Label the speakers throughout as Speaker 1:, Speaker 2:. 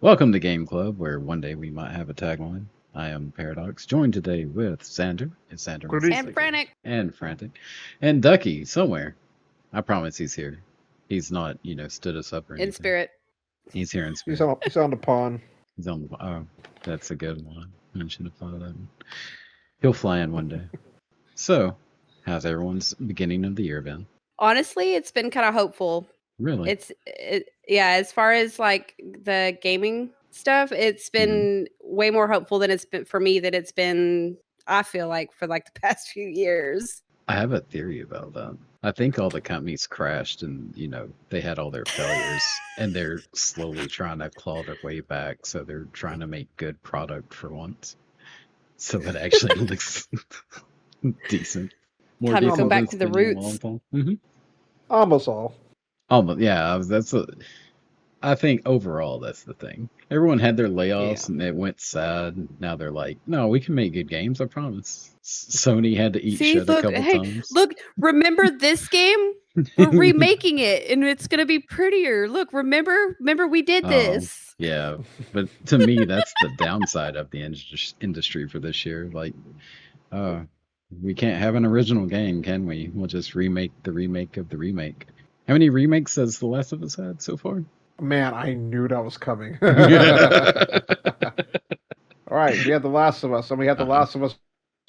Speaker 1: Welcome to Game Club, where one day we might have a tagline. I am Paradox, joined today with Xander. It's Xander.
Speaker 2: Good
Speaker 1: Mississippi.
Speaker 2: evening.
Speaker 3: Franic.
Speaker 1: And Frantic. And Ducky, somewhere. I promise he's here. He's not, stood us up or anything.
Speaker 3: In spirit.
Speaker 1: He's here in spirit.
Speaker 2: He's on the pond.
Speaker 1: He's on the. Oh, that's a good one. I should have thought of that one. He'll fly in one day. So, how's everyone's beginning of the year been?
Speaker 3: Honestly, it's been kind of hopeful.
Speaker 1: Really?
Speaker 3: As far as like the gaming stuff, it's been way more hopeful than it's been for me that it's been, I feel like, for like the past few years.
Speaker 1: I have a theory about that. I think all the companies crashed and, they had all their failures and they're slowly trying to claw their way back. So they're trying to make good product for once. So that actually looks decent.
Speaker 3: Time to go back to the roots.
Speaker 1: Mm-hmm.
Speaker 2: Almost all.
Speaker 1: Yeah, I think overall that's the thing. Everyone had their layoffs and it went sad. Now they're like, no, we can make good games, I promise. Sony had to eat shit a couple times.
Speaker 3: Look, remember this game? We're remaking it and it's going to be prettier. Look, remember we did this.
Speaker 1: Yeah, but to me, that's the downside of the industry for this year. Like, we can't have an original game, can we? We'll just remake the remake of the remake. How many remakes has The Last of Us had so far?
Speaker 2: Man, I knew that was coming. All right, we had The Last of Us, and we had The Last of Us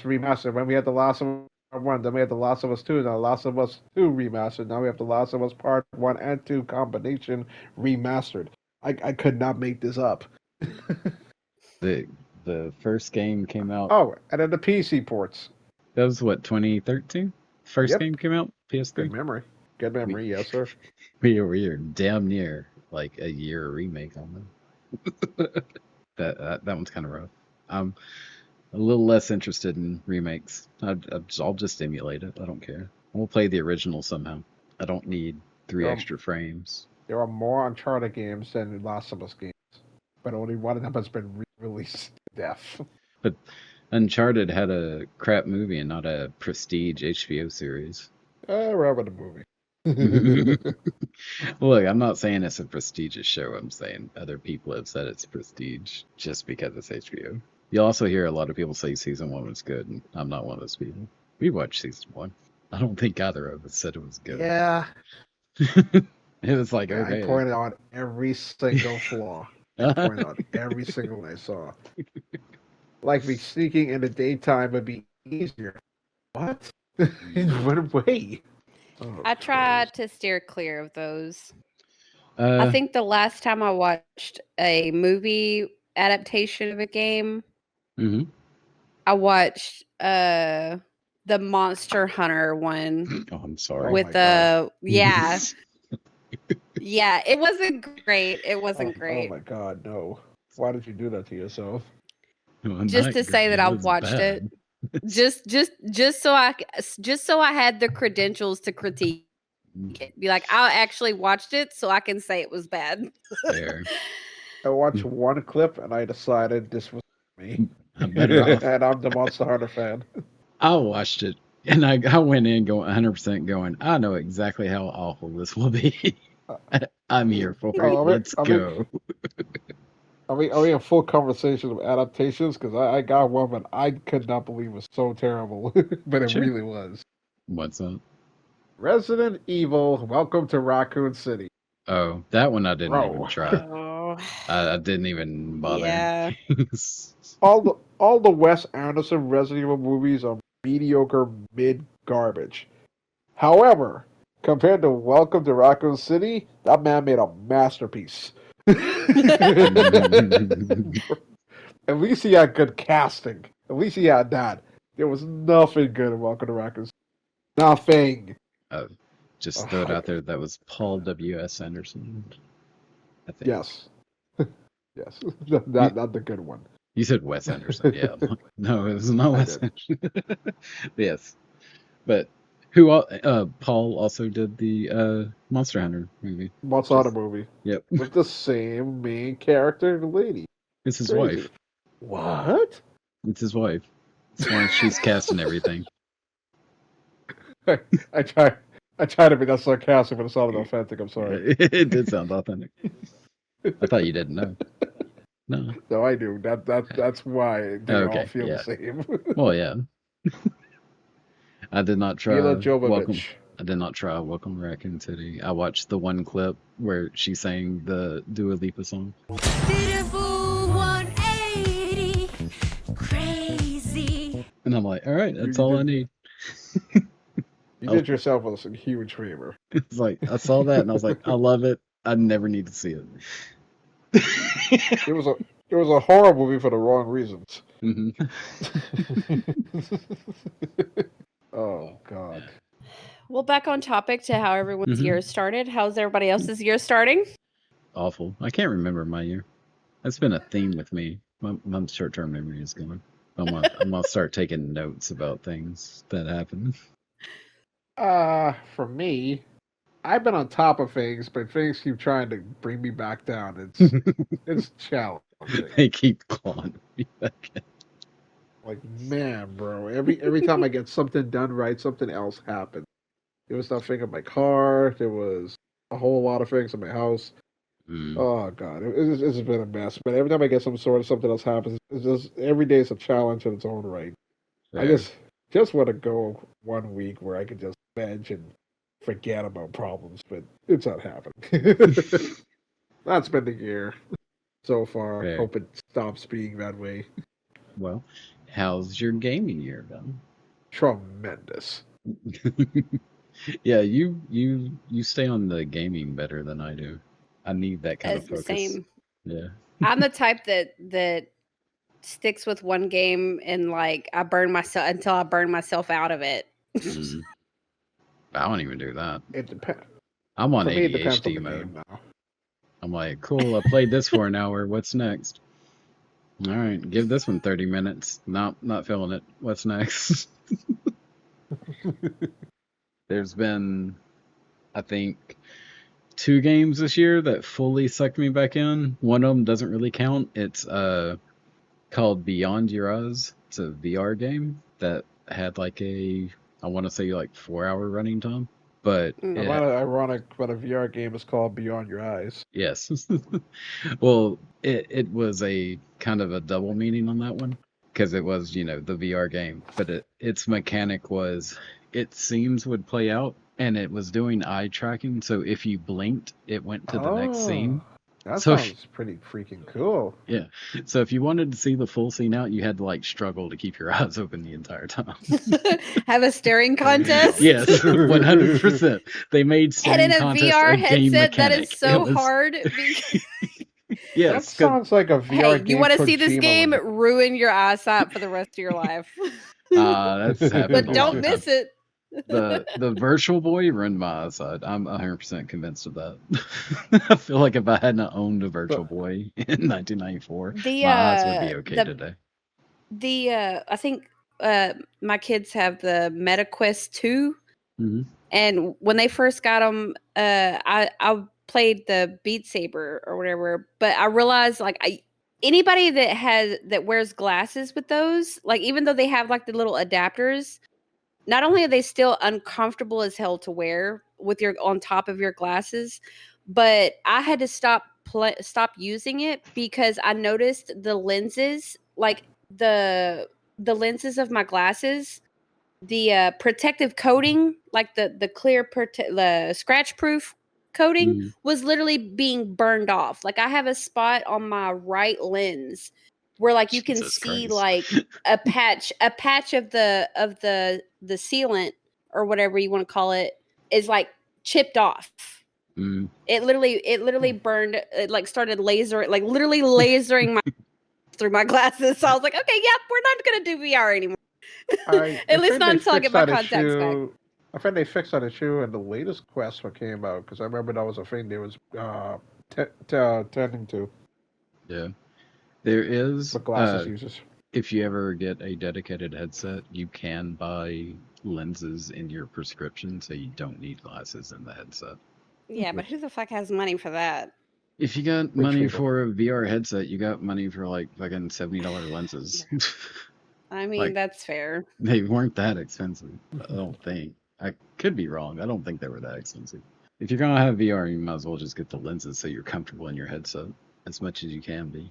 Speaker 2: Remastered. When we had The Last of Us Part 1, then we had The Last of Us 2, and The Last of Us 2 Remastered. Now we have The Last of Us Part 1 and 2 combination remastered. I could not make this up.
Speaker 1: The first game came out.
Speaker 2: Oh, and then the PC ports.
Speaker 1: That was what, 2013? First game came out? PS3?
Speaker 2: Good memory. Good memory, yes, sir.
Speaker 1: We are damn near like a year remake on them. that one's kind of rough. I'm a little less interested in remakes. I'll just emulate it. I don't care. We'll play the original somehow. I don't need 3 extra frames.
Speaker 2: There are more Uncharted games than Last of Us games, but only one of them has been re-released to death.
Speaker 1: But Uncharted had a crap movie and not a prestige HBO series.
Speaker 2: Rather the movie.
Speaker 1: Look, I'm not saying it's a prestigious show. I'm saying other people have said it's prestige just because it's HBO. You'll also hear a lot of people say season 1 was good, and I'm not one of those people. We watched season 1. I don't think either of us said it was good.
Speaker 2: Yeah.
Speaker 1: It was like, okay.
Speaker 2: I pointed out every single flaw. I pointed out every single one I saw. Like me sneaking in the daytime would be easier. What? In what way?
Speaker 3: Oh, I tried to steer clear of those. I think the last time I watched a movie adaptation of a game, I watched the Monster Hunter one.
Speaker 1: Oh, I'm sorry.
Speaker 3: With yeah, it wasn't great. It wasn't great.
Speaker 2: Oh my god, no! Why did you do that to yourself?
Speaker 3: Just to say that I watched it. just so I had the credentials to critique it. Be like, I actually watched it, so I can say it was bad.
Speaker 1: Fair.
Speaker 2: I watched one clip and I decided this was me.
Speaker 1: I'm better off.
Speaker 2: And I'm the Monster Hunter fan.
Speaker 1: I watched it and I went in going 100% going, I know exactly how awful this will be. I'm here for it. Let's go.
Speaker 2: Are we in full conversation of adaptations? Because I got one, but I could not believe it was so terrible. But it really was.
Speaker 1: What's up?
Speaker 2: Resident Evil, Welcome to Raccoon City.
Speaker 1: Oh, that one I didn't even try.
Speaker 3: Oh.
Speaker 1: I didn't even bother.
Speaker 3: Yeah.
Speaker 2: all the Wes Anderson Resident Evil movies are mediocre mid garbage. However, compared to Welcome to Raccoon City, that man made a masterpiece. At least he had good casting. At least he had that. There was nothing good in Welcome to Raccoon City. Nothing.
Speaker 1: Just throw it out there. That was Paul W.S. Anderson. I think.
Speaker 2: Yes. Yes. Not the good one.
Speaker 1: You said Wes Anderson. Yeah. No, it was not Wes Anderson. Yes. But Paul also did the Monster Hunter movie.
Speaker 2: Monster Hunter movie.
Speaker 1: Yep.
Speaker 2: With the same main character, the lady.
Speaker 1: It's his wife.
Speaker 2: What?
Speaker 1: It's his wife. That's why she's casting everything.
Speaker 2: I tried to be that sarcastic, but it sounded authentic. I'm sorry.
Speaker 1: It did sound authentic. I thought you didn't know. No.
Speaker 2: No, I do. That's why they all feel the same.
Speaker 1: Well, yeah. I did not try
Speaker 2: Mila Jovovich.
Speaker 1: I did not try Welcome to Raccoon City. I watched the one clip where she sang the Dua Lipa song.
Speaker 4: Beautiful 180, crazy.
Speaker 1: And I'm like, all right, that's all I need.
Speaker 2: You did yourself a huge favor.
Speaker 1: It's like, I saw that and I was like, I love it. I never need to see it.
Speaker 2: It was a horror movie for the wrong reasons.
Speaker 1: Mm-hmm.
Speaker 2: Oh, God.
Speaker 3: Well, back on topic to how everyone's year started. How's everybody else's year starting?
Speaker 1: Awful. I can't remember my year. That's been a theme with me. My short-term memory is gone. I'm gonna start taking notes about things that happen.
Speaker 2: For me, I've been on top of things, but things keep trying to bring me back down. It's challenging.
Speaker 1: They keep clawing me back in.
Speaker 2: Like, man, bro, every time I get something done right, something else happens. There was nothing in my car. There was a whole lot of things in my house. Oh, God, it's been a mess. But every time I get something else happens, it's just every day is a challenge in its own right. Fair. I just want to go 1 week where I can just veg and forget about problems, but it's not happening. That's been the year so far. Fair. Hope it stops being that way.
Speaker 1: Well, how's your gaming year been?
Speaker 2: Tremendous.
Speaker 1: Yeah, you stay on the gaming better than I do. I need that kind of focus.
Speaker 3: Same.
Speaker 1: Yeah.
Speaker 3: I'm the type that sticks with one game and like I burn myself until I burn myself out of it.
Speaker 1: I don't even do that.
Speaker 2: It depends.
Speaker 1: I'm on ADHD mode now. I'm like, cool, I played this for an hour. What's next? All right, give this one 30 minutes. Not feeling it. What's next? There's been, I think, 2 games this year that fully sucked me back in. One of them doesn't really count. It's called Beyond Your Eyes. It's a VR game that had like I want to say like 4-hour running time. But
Speaker 2: ironic, but a VR game is called Beyond Your Eyes.
Speaker 1: Yes. Well, it was a kind of a double meaning on that one because it was, the VR game, but its mechanic was it seems would play out and it was doing eye tracking. So if you blinked, it went to the next scene.
Speaker 2: That sounds pretty freaking cool.
Speaker 1: Yeah. So if you wanted to see the full scene out, you had to like struggle to keep your eyes open the entire time.
Speaker 3: Have a staring contest?
Speaker 1: Yes, 100%. They made staring
Speaker 3: contest a VR headset that is so hard.
Speaker 2: That
Speaker 1: Yes.
Speaker 2: sounds like a VR game.
Speaker 3: You want to see this game? Ruin your eyesight for the rest of your life.
Speaker 1: That's happened.
Speaker 3: But don't miss it.
Speaker 1: The Virtual Boy ruined my eyesight. I'm 100% convinced of that. I feel like if I hadn't owned a Virtual Boy in 1994, my eyes would be okay today.
Speaker 3: I think my kids have the MetaQuest 2, and when they first got them, I played the Beat Saber or whatever. But I realized like anybody that wears glasses with those, like even though they have like the little adapters. Not only are they still uncomfortable as hell to wear with on top of your glasses, but I had to stop using it because I noticed the lenses, like the lenses of my glasses, the protective coating, like the clear the scratch proof coating was literally being burned off. Like I have a spot on my right lens where like you can see like a patch of the sealant or whatever you want to call it is like chipped off. It literally burned. It like started literally lasering through my glasses. So I was like, okay, yeah, we're not gonna do VR anymore. At least not until I get my contacts back.
Speaker 2: I think they fixed that issue in the latest Quest that came out because I remember that was a thing they was tending to.
Speaker 1: Yeah. There is,
Speaker 2: glasses users.
Speaker 1: If you ever get a dedicated headset, you can buy lenses in your prescription, so you don't need glasses in the headset.
Speaker 3: Yeah, but who the fuck has money for that?
Speaker 1: If you got money for a VR headset, you got money for like fucking $70 lenses.
Speaker 3: I mean, like, that's fair.
Speaker 1: They weren't that expensive, I don't think. I could be wrong. I don't think they were that expensive. If you're going to have VR, you might as well just get the lenses so you're comfortable in your headset as much as you can be.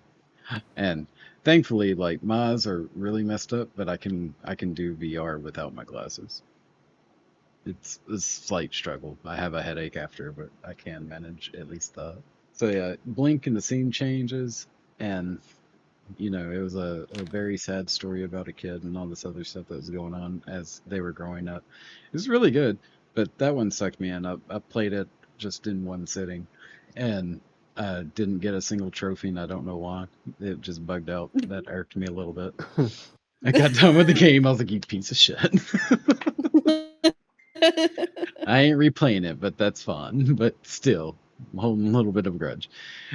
Speaker 1: And thankfully, like my eyes are really messed up, but I can do VR without my glasses. It's a slight struggle. I have a headache after, but I can manage at least that. So yeah, blink and the scene changes, and it was a very sad story about a kid and all this other stuff that was going on as they were growing up. It was really good, but that one sucked me in. I played it just in one sitting, and didn't get a single trophy, and I don't know why. It just bugged out. That irked me a little bit. I got done with the game. I was like, you piece of shit. I ain't replaying it, but that's fun. But still, I'm holding a little bit of a grudge.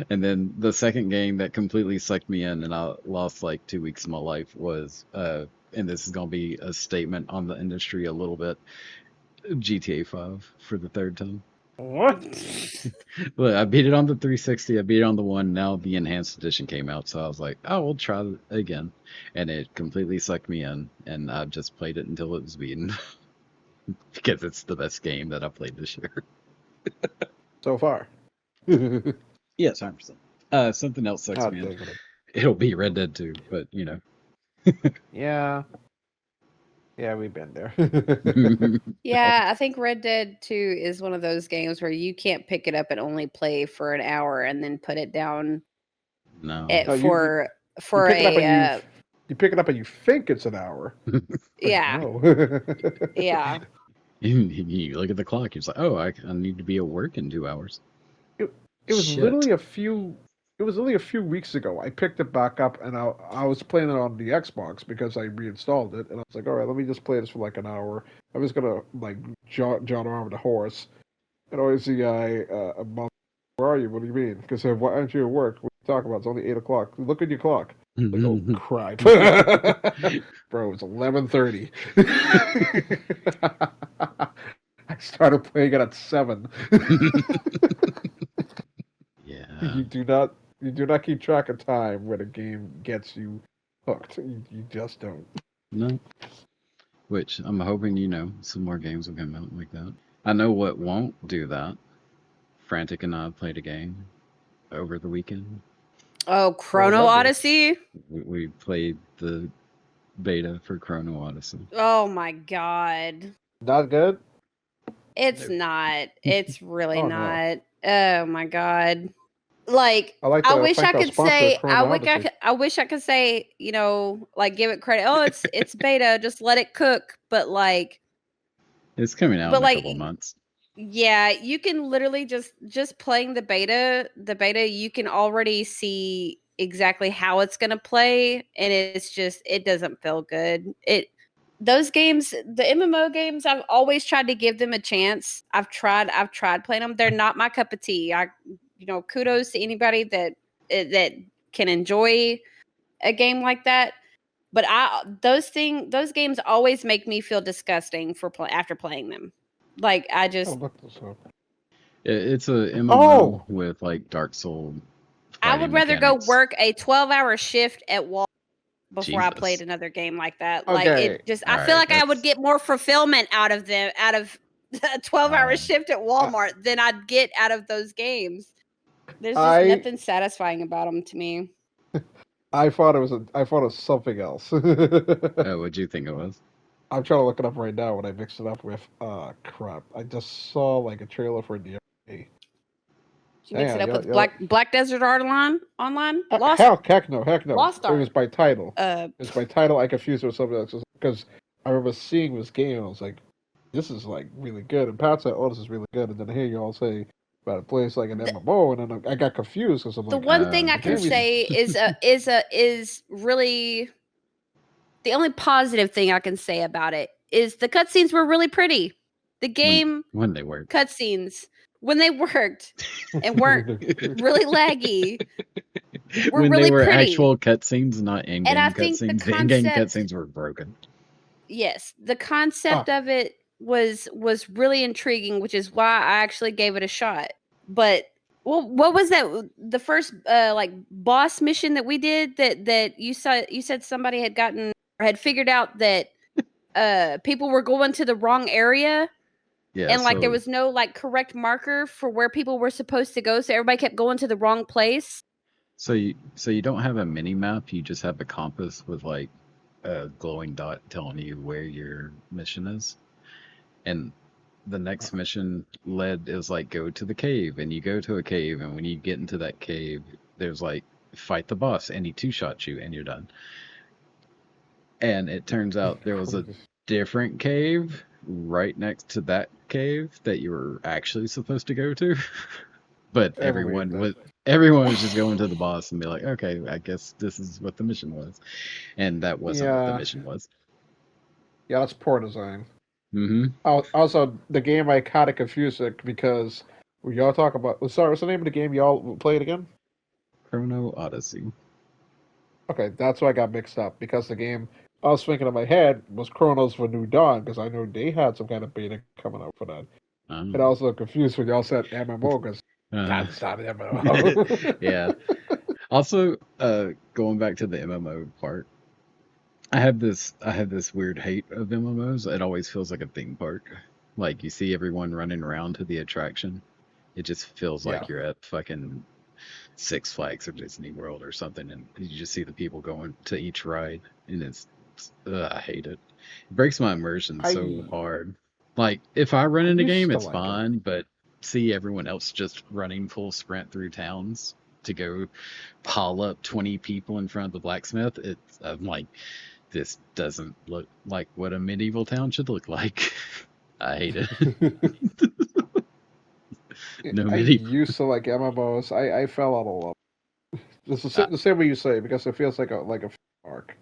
Speaker 1: And then the second game that completely sucked me in, and I lost like 2 weeks of my life, was, and this is going to be a statement on the industry a little bit, GTA 5 for the third time.
Speaker 2: What?
Speaker 1: Look, I beat it on the 360. I beat it on the one. Now the enhanced edition came out, so I was like, "Oh, we'll try it again," and it completely sucked me in. And I just played it until it was beaten because it's the best game that I've played this year
Speaker 2: so far.
Speaker 1: Yes, 100%. Something else sucks me in. It'll be Red Dead 2, but
Speaker 2: Yeah. Yeah, we've been there.
Speaker 3: Yeah, I think Red Dead 2 is one of those games where you can't pick it up and only play for an hour and then put it down.
Speaker 1: No.
Speaker 3: For
Speaker 2: you pick it up and you think it's an hour.
Speaker 3: Yeah.
Speaker 2: No.
Speaker 3: Yeah.
Speaker 1: You look at the clock. You're like, oh, I need to be at work in 2 hours.
Speaker 2: It was literally a few weeks ago. I picked it back up, and I was playing it on the Xbox because I reinstalled it, and I was like, all right, let me just play this for like an hour. I was gonna like jot around with a horse, and always the guy, where are you? What do you mean? Because why aren't you at work? What are you talking about? It's only 8 o'clock. Look at your clock. Like, oh crap, bro! It's 11:30. I started playing it at 7.
Speaker 1: Yeah.
Speaker 2: You do not keep track of time when a game gets you hooked. You just don't.
Speaker 1: No. Which I'm hoping some more games will come out like that. I know what won't do that. Frantic and I played a game over the weekend.
Speaker 3: Oh, Chrono Odyssey?
Speaker 1: We played the beta for Chrono Odyssey.
Speaker 3: Oh my god.
Speaker 2: Not good?
Speaker 3: It's not. It's really not. No. Oh my god. Like I wish I could say I wish I could say, like give it credit. Oh, it's beta, just let it cook. But like
Speaker 1: it's coming out in a couple months.
Speaker 3: Yeah, you can literally just playing the beta, you can already see exactly how it's gonna play, and it doesn't feel good. Those games, the MMO games, I've always tried to give them a chance. I've tried playing them. They're not my cup of tea. Kudos to anybody that can enjoy a game like that. But those games always make me feel disgusting after playing them. Like I just.
Speaker 1: It's a MMO with like Dark Soul.
Speaker 3: I would rather go work a 12-hour shift at Walmart before I played another game like that. Like I feel like I would get more fulfillment out of a 12-hour shift at Walmart than I'd get out of those games. There's just nothing satisfying about them to me.
Speaker 2: I thought it was something else.
Speaker 1: What'd you think it was?
Speaker 2: I'm trying to look it up right now when I mixed it up with crap. I just saw like a trailer for DRA.
Speaker 3: Did you mix it up with Black Desert Online?
Speaker 2: Heck no.
Speaker 3: Lost Ark.
Speaker 2: It was by title. It's by title. I confused it with something else because I remember seeing this game and I was like, "This is like really good." And Pat said, "Oh, this is really good." And then I hear you all say about a place like an MMO, and then I got confused because I'm like,
Speaker 3: the one thing I can say is really the only positive thing I can say about it is the cutscenes were really pretty. The game
Speaker 1: when they worked,
Speaker 3: cutscenes when they worked and weren't really laggy.
Speaker 1: When
Speaker 3: really
Speaker 1: they were
Speaker 3: pretty.
Speaker 1: Actual cutscenes, not in-game cutscenes. The in-game cutscenes were broken.
Speaker 3: Yes, the concept of it was really intriguing, which is why I actually gave it a shot. But what was that? The first like boss mission that we did that you said somebody had figured out that people were going to the wrong area. Yeah, and like there was no like correct marker for where people were supposed to go, so everybody kept going to the wrong place.
Speaker 1: So you don't have a mini map. You just have a compass with like a glowing dot telling you where your mission is. And the next mission is like go to the cave, and you go to a cave, and when you get into that cave, there's like fight the boss, and he two-shots you, and you're done. And it turns out there was a different cave right next to that cave that you were actually supposed to go to. But everyone was just going to the boss and be like, okay, I guess this is what the mission was. And that wasn't what the mission was.
Speaker 2: Yeah, that's poor design.
Speaker 1: Mm-hmm.
Speaker 2: Also, the game I kind of confused it because y'all talk about. Sorry, what's the name of the game y'all played again?
Speaker 1: Chrono Odyssey. Okay,
Speaker 2: that's why I got mixed up because the game I was thinking in my head was Chronos for New Dawn because I know they had some kind of beta coming out for that. And I was a little confused when y'all said MMO because that's not an MMO.
Speaker 1: Yeah. Also, going back to the MMO part, I have this weird hate of MMOs. It always feels like a theme park. Like you see everyone running around to the attraction. It just feels like you're at fucking Six Flags or Disney World or something, and you just see the people going to each ride, and I hate it. It breaks my immersion so hard. Like if I run in a game, it's fine, but see everyone else just running full sprint through towns to go pile up 20 people in front of the blacksmith. I'm like, this doesn't look like what a medieval town should look like. I hate it.
Speaker 2: I used to like MMOs. I fell out of love. This is the same way you say because it feels like a arc.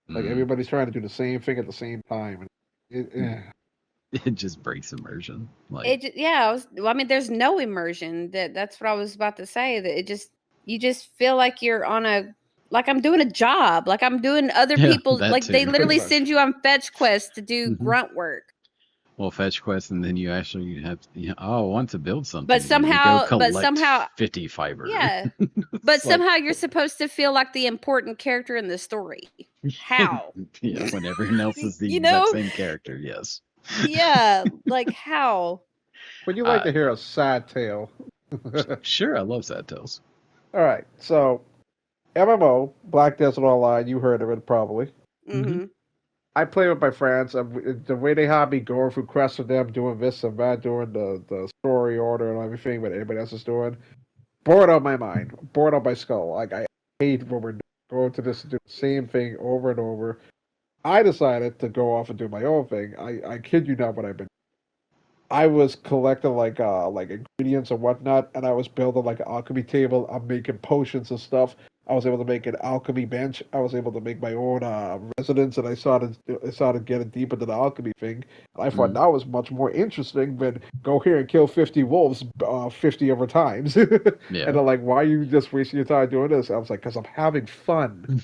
Speaker 2: Like everybody's trying to do the same thing at the same time.
Speaker 1: It just breaks immersion.
Speaker 3: Like I mean, there's no immersion. That's what I was about to say. That you just feel like you're on like I'm doing a job. Like I'm doing other people. Like too. They literally send you on fetch quests to do grunt work.
Speaker 1: Well, fetch quests, and then you actually have I want to build something.
Speaker 3: But somehow
Speaker 1: 50 fiber.
Speaker 3: Yeah. But somehow you're supposed to feel like the important character in the story. How?
Speaker 1: Yeah, when everyone else is the exact same character, yes.
Speaker 3: Yeah, like how?
Speaker 2: Would you like to hear a sad tale?
Speaker 1: Sure, I love sad tales.
Speaker 2: All right, so MMO, Black Desert Online, you heard of it probably.
Speaker 3: Mm-hmm.
Speaker 2: I play with my friends. The way they have me going through quests with them, doing this and that, doing the story order and everything that everybody else is doing, bored out my mind, bored out my skull. Like I hate when we're going to this and do the same thing over and over. I decided to go off and do my own thing. I kid you not what I've been. I was collecting like ingredients and whatnot, and I was building like an alchemy table. I'm making potions and stuff. I was able to make an alchemy bench. I was able to make my own residence, and I started getting deep into the alchemy thing. And I thought that was much more interesting than go here and kill 50 wolves 50 other times. And they're like, why are you just wasting your time doing this? I was like, because I'm having fun.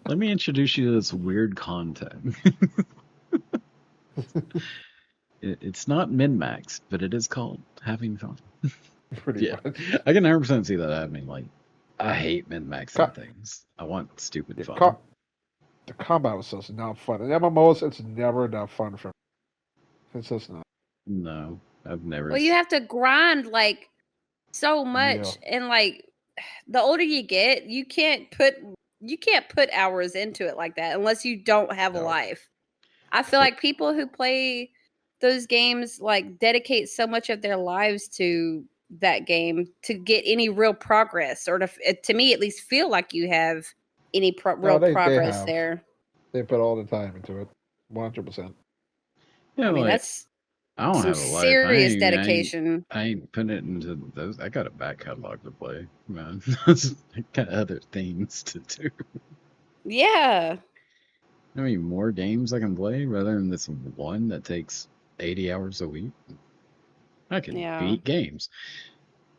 Speaker 1: Let me introduce you to this weird content. It's not min-max, but it is called having fun.
Speaker 2: Pretty much.
Speaker 1: I can 100% see that happening. Like, I hate min-maxing things. I want stupid fun.
Speaker 2: The combat was just not fun. In MMOs, it's never that fun for me. It's just not.
Speaker 1: No, I've never.
Speaker 3: Well, you have to grind like so much, and like the older you get, you can't put hours into it like that unless you don't have a life. I feel like people who play those games like dedicate so much of their lives to that game to get any real progress, or to me at least feel like you have any progress there.
Speaker 2: They put all the time into it, 100%.
Speaker 1: Yeah,
Speaker 3: I mean that's
Speaker 1: I don't have a life.
Speaker 3: Serious dedication.
Speaker 1: I ain't putting it into those. I got a back catalog to play, man. I got other things to do.
Speaker 3: Yeah.
Speaker 1: I mean, more games I can play rather than this one that takes 80 hours a week. I can beat games.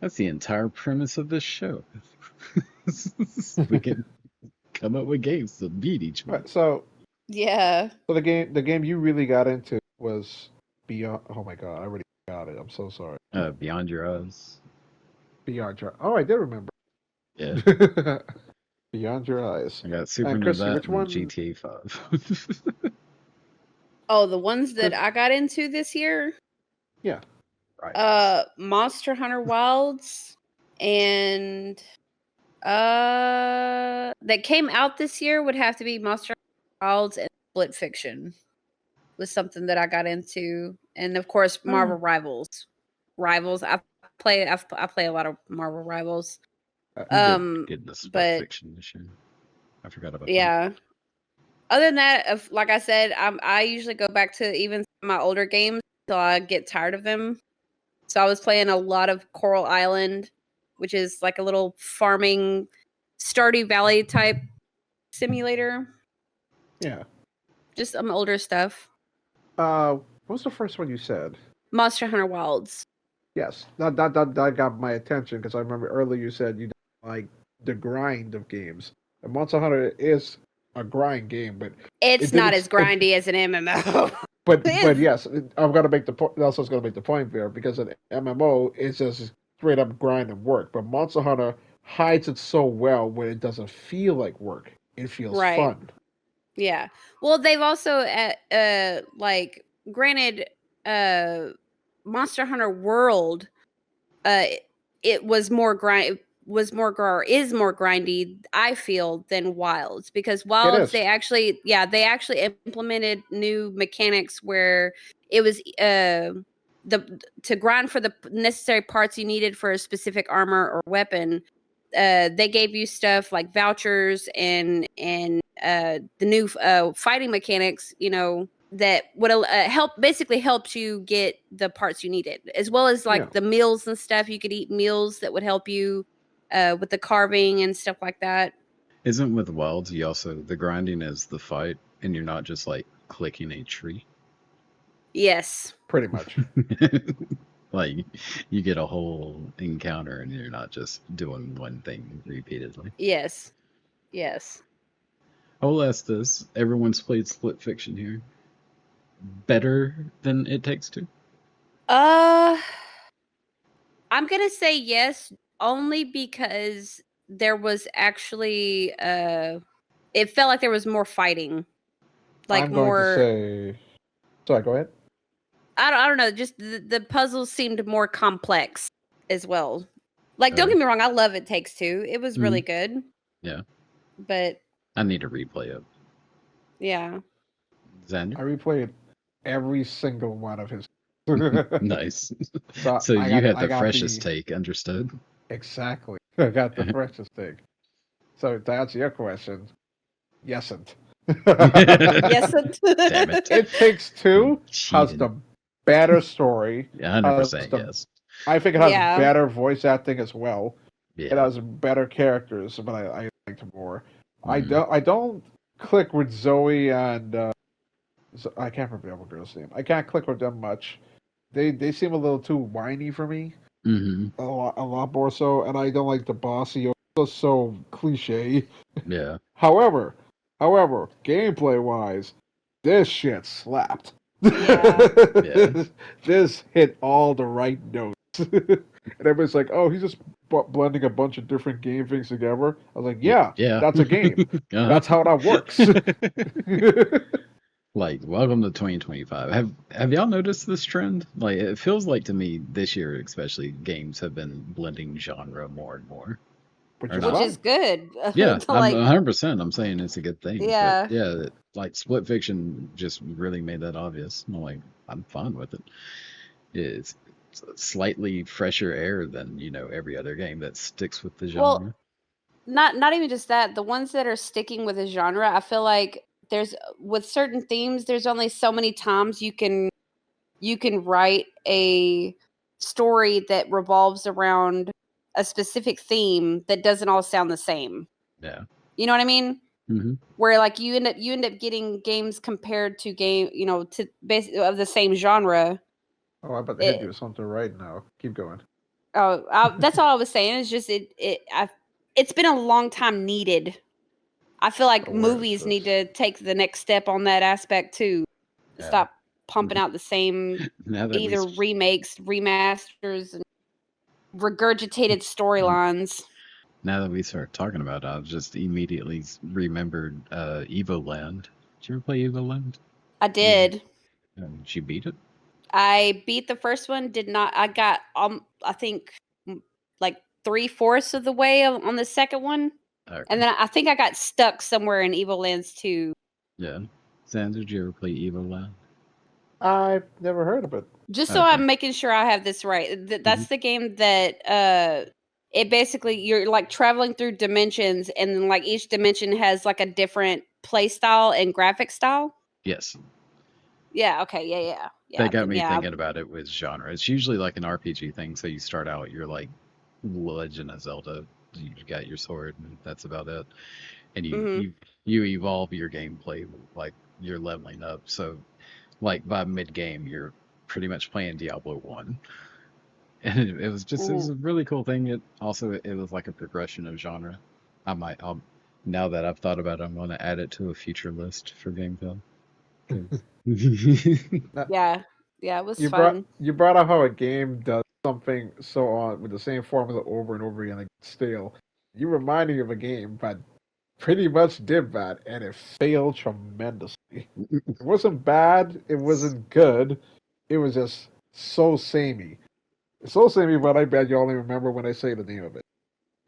Speaker 1: That's the entire premise of this show. We can come up with games to beat each one.
Speaker 2: Right, so
Speaker 3: the
Speaker 2: game you really got into was Beyond. Oh my god, I already got it. I'm so sorry.
Speaker 1: Beyond Your Eyes.
Speaker 2: Beyond Your. Oh, I did remember.
Speaker 1: Yeah.
Speaker 2: Beyond Your Eyes.
Speaker 1: I got Super
Speaker 2: Chris,
Speaker 1: that
Speaker 2: which one?
Speaker 1: GTA 5.
Speaker 3: Oh, the ones that I got into this year?
Speaker 2: Yeah.
Speaker 1: Right.
Speaker 3: Monster Hunter Wilds And that came out this year would have to be Monster Hunter Wilds and Split Fiction was something that I got into, and of course Marvel Rivals. I play a lot of Marvel Rivals.
Speaker 1: Getting the Split Fiction this year. I forgot about that.
Speaker 3: Yeah. Other than that, like I said, I usually go back to even my older games until I get tired of them. So I was playing a lot of Coral Island, which is like a little farming Stardew Valley type simulator.
Speaker 2: Yeah.
Speaker 3: Just some older stuff.
Speaker 2: What was the first one you said?
Speaker 3: Monster Hunter Wilds.
Speaker 2: Yes, that got my attention because I remember earlier you said you don't like the grind of games. And Monster Hunter is a grind game, but
Speaker 3: it's not as grindy as an MMO.
Speaker 2: But yes, I'm gonna make the point. Also, gonna make the point there because an MMO is just straight up grind and work. But Monster Hunter hides it so well when it doesn't feel like work. It feels fun.
Speaker 3: Yeah. Well, they've also like granted Monster Hunter World it was more is more grindy, I feel, than Wilds, because Wilds they actually implemented new mechanics where it was to grind for the necessary parts you needed for a specific armor or weapon. They gave you stuff like vouchers and the new fighting mechanics, that would help you get the parts you needed, as well as the meals and stuff. You could eat meals that would help you with the carving and stuff like that.
Speaker 1: Isn't with Wilds, you also, the grinding is the fight, and you're not just like clicking a tree?
Speaker 3: Yes.
Speaker 2: Pretty much.
Speaker 1: Like, you get a whole encounter, and you're not just doing one thing repeatedly.
Speaker 3: Yes.
Speaker 1: I will ask this. Everyone's played Split Fiction here. Better than It Takes Two?
Speaker 3: I'm gonna say yes, only because there was actually it felt like there was more fighting. Like
Speaker 2: I'm going to say. Sorry, go ahead.
Speaker 3: I don't know. Just the puzzles seemed more complex as well. Like, don't get me wrong, I love It Takes Two. It was really good.
Speaker 1: Yeah.
Speaker 3: But
Speaker 1: I need to replay it.
Speaker 3: Yeah.
Speaker 1: Xander?
Speaker 2: I replayed every single one of his.
Speaker 1: Nice. So you had the freshest take, understood?
Speaker 2: Exactly. I got the freshest take. So to answer your question, yesn't.
Speaker 3: Yesn't.
Speaker 1: Damn it.
Speaker 2: It Takes Two has the better story.
Speaker 1: 100% yes.
Speaker 2: I think it has better voice acting as well.
Speaker 1: Yeah.
Speaker 2: It has better characters, but I liked it more. I don't click with Zoe and I can't remember the girl's name. I can't click with them much. They seem a little too whiny for me.
Speaker 1: Mm-hmm.
Speaker 2: A lot more so, and I don't like the bossy. It's so cliche.
Speaker 1: Yeah.
Speaker 2: However, gameplay wise, this shit slapped.
Speaker 3: Yeah.
Speaker 2: This hit all the right notes. And everybody's like, "Oh, he's just blending a bunch of different game things together." I was like, "Yeah, that's a game. That's how that works."
Speaker 1: Like, welcome to 2025. Have y'all noticed this trend? Like, it feels like to me this year, especially, games have been blending genre more and more.
Speaker 3: Which is good.
Speaker 1: Yeah, like, 100%. I'm saying it's a good thing.
Speaker 3: Yeah.
Speaker 1: But yeah, like Split Fiction just really made that obvious. I'm like, I'm fine with it. It's slightly fresher air than, every other game that sticks with the genre.
Speaker 3: Well, not even just that. The ones that are sticking with a genre, I feel like with certain themes, there's only so many times you can write a story that revolves around a specific theme that doesn't all sound the same.
Speaker 1: Yeah.
Speaker 3: You know what I mean?
Speaker 1: Mm-hmm.
Speaker 3: Where like you end up getting games compared to to basically of the same genre.
Speaker 2: Oh, I bet they hit you with something right now. Keep going.
Speaker 3: Oh, that's all I was saying. It's just it's been a long time needed. I feel like movies need to take the next step on that aspect too. Yeah. Stop pumping out the same either remakes, remasters, and regurgitated storylines.
Speaker 1: Now that we start talking about it, I just immediately remembered Evoland. Did you ever play Evoland?
Speaker 3: I did.
Speaker 1: Did you beat it?
Speaker 3: I beat the first one. Did not. I got I think like 3/4 of the way on the second one.
Speaker 1: Okay.
Speaker 3: And then I think I got stuck somewhere in Evolands 2.
Speaker 1: Yeah. Xander, did you ever play Evoland?
Speaker 2: I've never heard of it.
Speaker 3: Just so I'm making sure I have this right. That's the game that it basically you're like traveling through dimensions, and then like each dimension has like a different play style and graphic style.
Speaker 1: Yes.
Speaker 3: Yeah. Okay. Yeah.
Speaker 1: That got me thinking about it with genre. It's usually like an RPG thing. So you start out, you're like Legend of Zelda. You got your sword, and that's about it. And you evolve your gameplay, like you're leveling up. So, like by mid game, you're pretty much playing Diablo 1. And it was a really cool thing. It was like a progression of genre. Now that I've thought about it, I'm going to add it to a future list for Gamefell.
Speaker 3: Yeah, it was fun.
Speaker 2: You brought up how a game does something so on with the same formula over and over again, like stale. You reminded me of a game that pretty much did that, and it failed tremendously. It wasn't bad. It wasn't good. It was just so samey. It's so samey, but I bet you only remember when I say the name of it.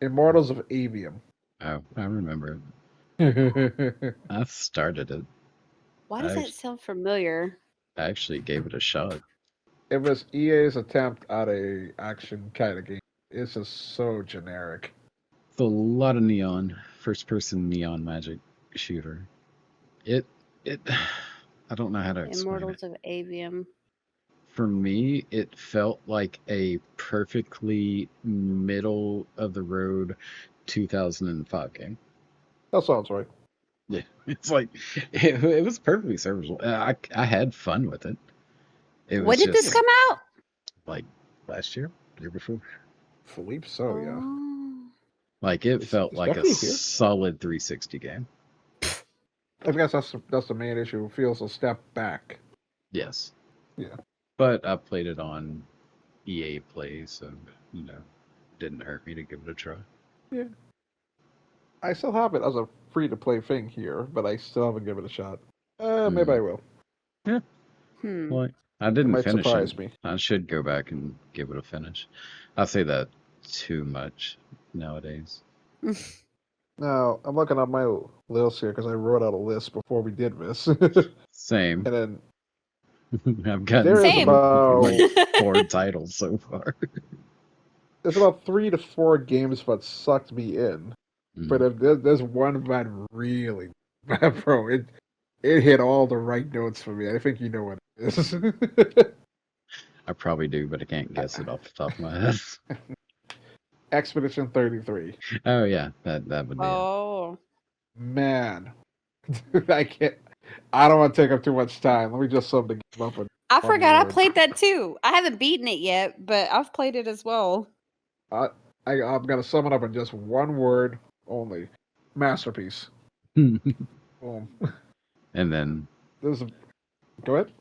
Speaker 2: Immortals of Aveum.
Speaker 1: Oh, I remember it. I started it.
Speaker 3: Why does that sound familiar?
Speaker 1: I actually gave it a shot.
Speaker 2: It was EA's attempt at a action kind of game. It's just so generic.
Speaker 1: It's a lot of neon, first-person neon magic shooter. I don't know how to explain
Speaker 3: Immortals of Aveum.
Speaker 1: For me, it felt like a perfectly middle-of-the-road 2005 game.
Speaker 2: That sounds right.
Speaker 1: Yeah, it's like it was perfectly serviceable. I had fun with it.
Speaker 3: When did this come out?
Speaker 1: Like last year before.
Speaker 2: Philippe, so yeah.
Speaker 1: Like it felt like a solid 360 game.
Speaker 2: I guess that's the main issue. It feels a step back.
Speaker 1: Yes.
Speaker 2: Yeah.
Speaker 1: But I played it on EA Play, so didn't hurt me to give it a try.
Speaker 2: Yeah. I still have it as a free-to-play thing here, but I still haven't given it a shot. Maybe I will.
Speaker 1: Yeah. Well, I didn't finish
Speaker 2: surprise
Speaker 1: it.
Speaker 2: Me.
Speaker 1: I should go back and give it a finish. I say that too much nowadays.
Speaker 2: Now, I'm looking at my list here because I wrote out a list before we did this.
Speaker 1: Same.
Speaker 2: And then
Speaker 1: I've gotten like 4 titles so far.
Speaker 2: There's about 3 to 4 games that sucked me in. But if there's one that really, bro, it hit all the right notes for me. I think you know what it is.
Speaker 1: I probably do, but I can't guess it off the top of my head.
Speaker 2: Expedition 33.
Speaker 1: Oh yeah, that would be.
Speaker 3: Oh
Speaker 2: man, I can't. I don't want to take up too much time. Let me just sum the game up.
Speaker 3: I forgot I played that too. I haven't beaten it yet, but I've played it as well.
Speaker 2: I'm gonna sum it up in just one word only: masterpiece. Boom.
Speaker 1: And then
Speaker 2: go ahead.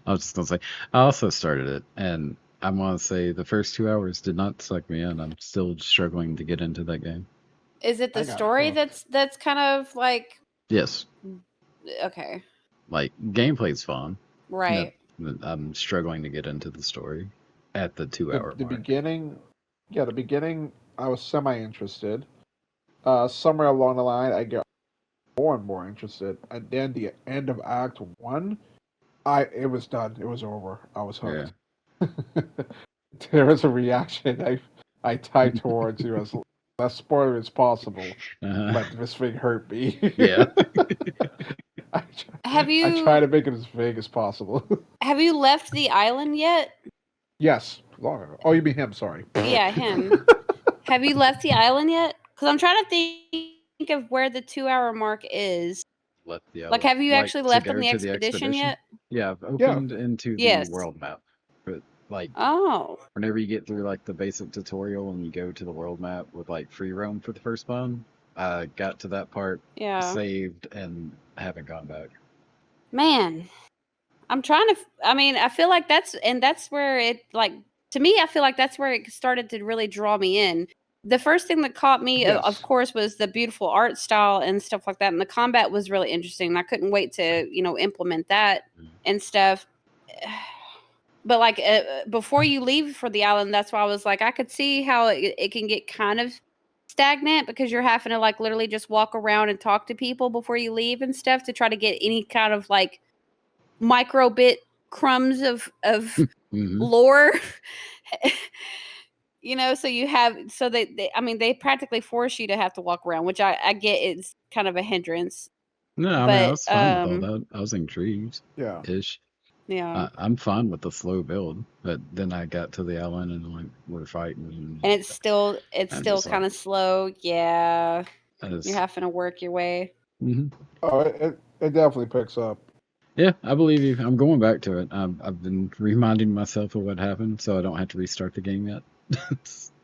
Speaker 1: I was just gonna say I also started it, and I want to say the first 2 hours did not suck me in. I'm still struggling to get into that game.
Speaker 3: Is it the story that's kind of like?
Speaker 1: Yes.
Speaker 3: Okay.
Speaker 1: Like gameplay's fun.
Speaker 3: Right.
Speaker 1: I'm struggling to get into the story at the 2 hour mark.
Speaker 2: The beginning, I was semi-interested. Somewhere along the line, I get more and more interested. And then the end of Act 1, it was done. It was over. I was hooked. Yeah. There was a reaction I tied towards you as less spoiler as possible, but this thing hurt me.
Speaker 1: Yeah.
Speaker 2: I try to make it as vague as possible. Have
Speaker 3: you left the island yet?
Speaker 2: Yes, long ago. Oh, you mean him? Sorry.
Speaker 3: Yeah, him. Have you left the island yet? Because I'm trying to think of where the 2 hour mark is.
Speaker 1: Left the island.
Speaker 3: Like, have you actually left on the expedition yet?
Speaker 1: Yeah, I've opened into the world map. But whenever you get through like the basic tutorial and you go to the world map with like free roam for the first one, I got to that part, saved, and haven't gone back.
Speaker 3: Man, I'm trying to. I feel like that's where it to me. I feel like that's where it started to really draw me in. The first thing that caught me, of course, was the beautiful art style and stuff like that, and the combat was really interesting. And I couldn't wait to implement that and stuff. But like before you leave for the island, that's why I was like, I could see how it can get kind of stagnant because you're having to like literally just walk around and talk to people before you leave and stuff to try to get any kind of like micro bit crumbs of lore. You know, so you have they practically force you to have to walk around, which I get is kind of a hindrance.
Speaker 1: No, I mean I was fine with all that. I was intrigued.
Speaker 2: Yeah.
Speaker 1: Ish.
Speaker 3: Yeah.
Speaker 1: I'm fine with the slow build, but then I got to the island and like we're fighting,
Speaker 3: and it's still kind of slow. Yeah, you're having to work your way.
Speaker 2: Oh, it definitely picks up.
Speaker 1: Yeah, I believe you. I'm going back to it. I've been reminding myself of what happened, so I don't have to restart the game yet.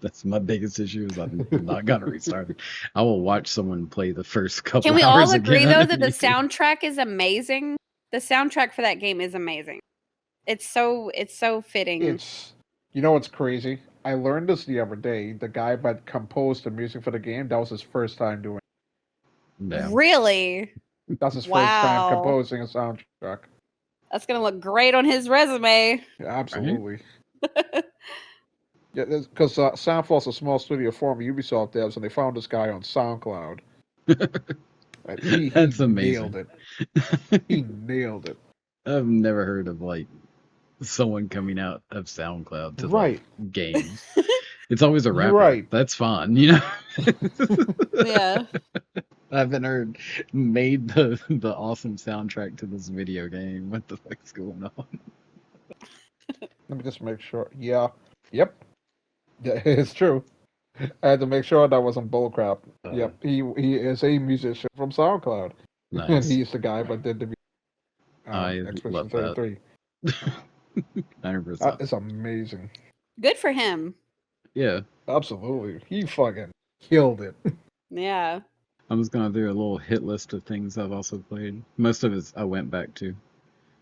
Speaker 1: That's my biggest issue. Is I'm not gonna restart it. I will watch someone play the first couple.
Speaker 3: Can we
Speaker 1: hours
Speaker 3: all agree
Speaker 1: again
Speaker 3: though that the soundtrack is amazing? The soundtrack for that game is amazing. It's so fitting.
Speaker 2: It's, you know what's crazy? I learned this the other day. The guy that composed the music for the game, that was his first time doing it.
Speaker 1: Damn.
Speaker 3: Really?
Speaker 2: That's his first time composing a soundtrack.
Speaker 3: That's gonna look great on his resume.
Speaker 2: Yeah, absolutely. Yeah, because Soundfall's a small studio former Ubisoft devs, and they found this guy on SoundCloud. He
Speaker 1: That's amazing.
Speaker 2: Nailed it. He nailed it.
Speaker 1: I've never heard of like someone coming out of SoundCloud to like games. It's always a rapper.
Speaker 2: Right.
Speaker 1: That's fine, you know.
Speaker 3: Yeah.
Speaker 1: I haven't heard made the awesome soundtrack to this video game. What the fuck's going on?
Speaker 2: Let me just make sure. Yeah. Yep. Yeah, it's true. I had to make sure that wasn't bullcrap. Yep. He is a musician from SoundCloud.
Speaker 1: Nice.
Speaker 2: And he's the guy that did the
Speaker 1: I love that. 100%.
Speaker 2: It's amazing.
Speaker 3: Good for him.
Speaker 1: Yeah.
Speaker 2: Absolutely. He fucking killed it.
Speaker 3: Yeah.
Speaker 1: I'm just gonna do a little hit list of things I've also played. Most of it I went back to.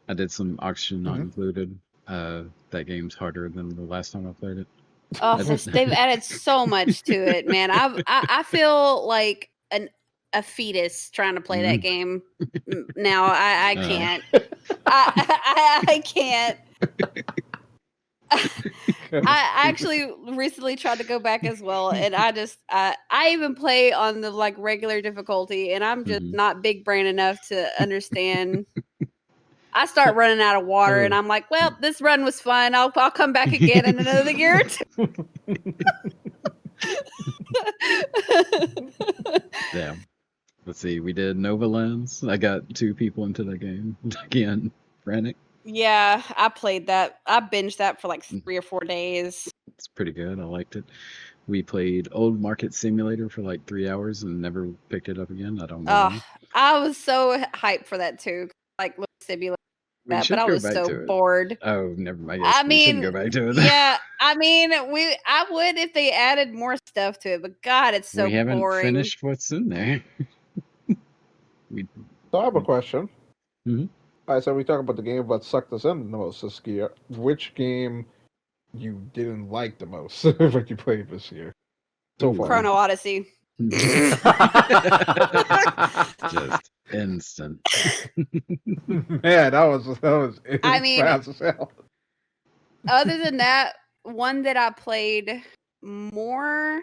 Speaker 1: I did some Oxygen Not Included. That game's harder than the last time I played it.
Speaker 3: Oh, they've added so much to it, man. I feel like a fetus trying to play that game now. I can't. I can't. I actually recently tried to go back as well, and I even play on the like regular difficulty, and I'm just not big brain enough to understand. I start running out of water, and I'm like, well, this run was fun. I'll come back again in another year or two.
Speaker 1: Damn. Let's see. We did Nova Lens. I got 2 people into the game again. Franic.
Speaker 3: Yeah, I played that. I binged that for like 3 or 4 days.
Speaker 1: It's pretty good. I liked it. We played Old Market Simulator for like 3 hours and never picked it up again. I don't know.
Speaker 3: I was so hyped for that too. Like little simulator, but I was so bored.
Speaker 1: Oh, never mind. I mean, go back to it.
Speaker 3: Yeah, I mean, I would if they added more stuff to it, but God, it's so boring.
Speaker 1: We haven't finished what's in there.
Speaker 2: So I have a question. All right, so we talk about the game that sucked us in the most this year. Which game you didn't like the most that you played this year? So far.
Speaker 3: Chrono Odyssey.
Speaker 1: Just instant.
Speaker 2: Man, that was
Speaker 3: I mean,
Speaker 2: fast as hell.
Speaker 3: Other than that, one that I played more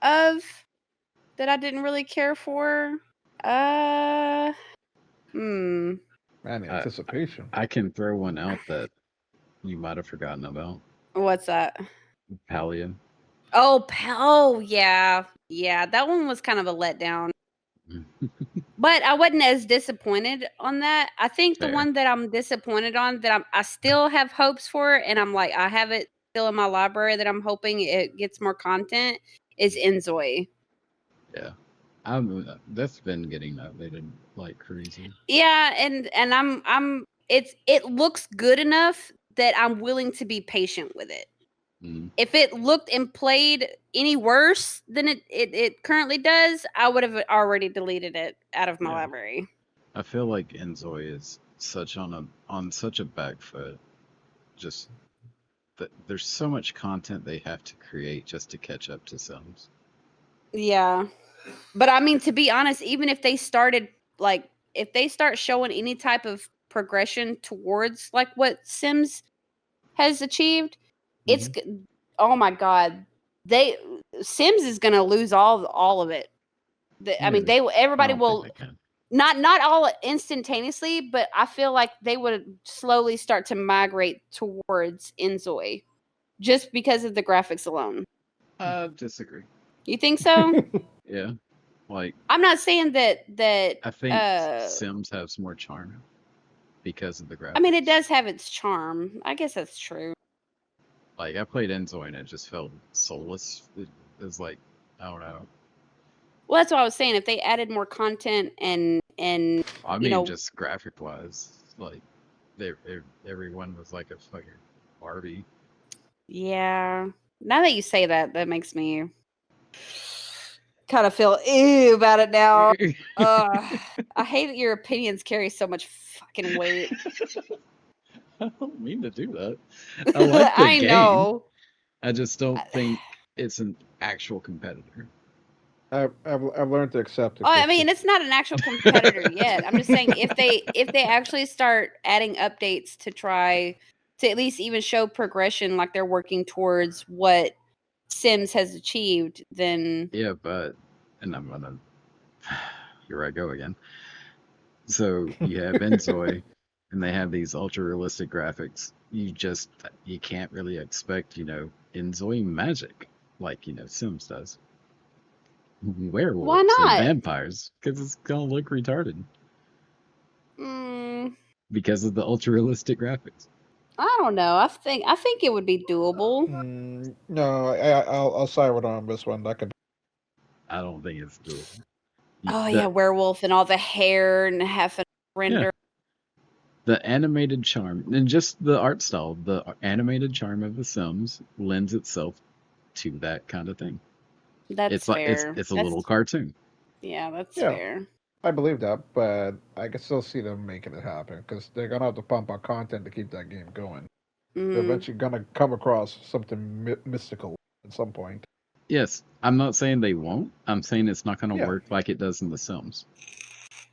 Speaker 3: of that I didn't really care for.
Speaker 2: Man, anticipation.
Speaker 1: I can throw one out that you might have forgotten about.
Speaker 3: What's that?
Speaker 1: Palia.
Speaker 3: Oh, yeah. Yeah, that one was kind of a letdown. But I wasn't as disappointed on that. I think the one that I'm disappointed on, that I still have hopes for, and I'm like, I have it still in my library that I'm hoping it gets more content, is Inzoi.
Speaker 1: Yeah. That's been getting updated like crazy.
Speaker 3: Yeah, and it looks good enough that I'm willing to be patient with it. If it looked and played any worse than it currently does, I would have already deleted it out of my library.
Speaker 1: I feel like Inzoi is on such a back foot. Just that there's so much content they have to create just to catch up to Sims.
Speaker 3: Yeah. But I mean, to be honest, even if they started if they start showing any type of progression towards like what Sims has achieved, it's
Speaker 1: Mm-hmm.
Speaker 3: oh my god, Sims is gonna lose all of it. I mean,
Speaker 1: Maybe. I
Speaker 3: everybody
Speaker 1: don't think
Speaker 3: will
Speaker 1: they can.
Speaker 3: not all instantaneously, but I feel like they would slowly start to migrate towards Inzoi just because of the graphics alone.
Speaker 1: I disagree.
Speaker 3: You think so?
Speaker 1: Yeah. Like,
Speaker 3: I'm not saying that
Speaker 1: I think Sims has more charm because of the graphics.
Speaker 3: I mean, it does have its charm. I guess that's true.
Speaker 1: Like, I played Inzoi and it just felt soulless. It was like, I don't know.
Speaker 3: Well, that's what I was saying. If they added more content and
Speaker 1: I mean, just graphic wise, like everyone was like a fucking Barbie.
Speaker 3: Yeah. Now that you say that, that makes me kind of feel ew about it now. I hate that your opinions carry so much fucking weight.
Speaker 1: I don't mean to do that. I like the game.
Speaker 3: Know.
Speaker 1: I just don't think it's an actual competitor.
Speaker 2: I've learned to accept it.
Speaker 3: Oh, I mean, it's not an actual competitor yet. I'm just saying if they actually start adding updates to try to at least even show progression, like they're working towards what Sims has achieved, then
Speaker 1: yeah, but and I'm gonna here I go again. So you have Inzoi, and they have these ultra realistic graphics. You can't really expect Inzoi magic like Sims does. Werewolves
Speaker 3: why not?
Speaker 1: and vampires, because it's gonna look retarded. Because of the ultra realistic graphics.
Speaker 3: I don't know. I think it would be doable.
Speaker 2: No, I'll side with on this one.
Speaker 1: I don't think it's doable.
Speaker 3: Yeah, werewolf and all the hair and half a render.
Speaker 1: Yeah. The animated charm and just the art style, the animated charm of the Sims lends itself to that kind of thing.
Speaker 3: That's fair.
Speaker 1: It's a little cartoon.
Speaker 3: Yeah, that's fair.
Speaker 2: I believe that, but I can still see them making it happen because they're gonna have to pump out content to keep that game going. They're eventually gonna come across something mystical at some point.
Speaker 1: Yes, I'm not saying they won't. I'm saying it's not going to work like it does in The Sims.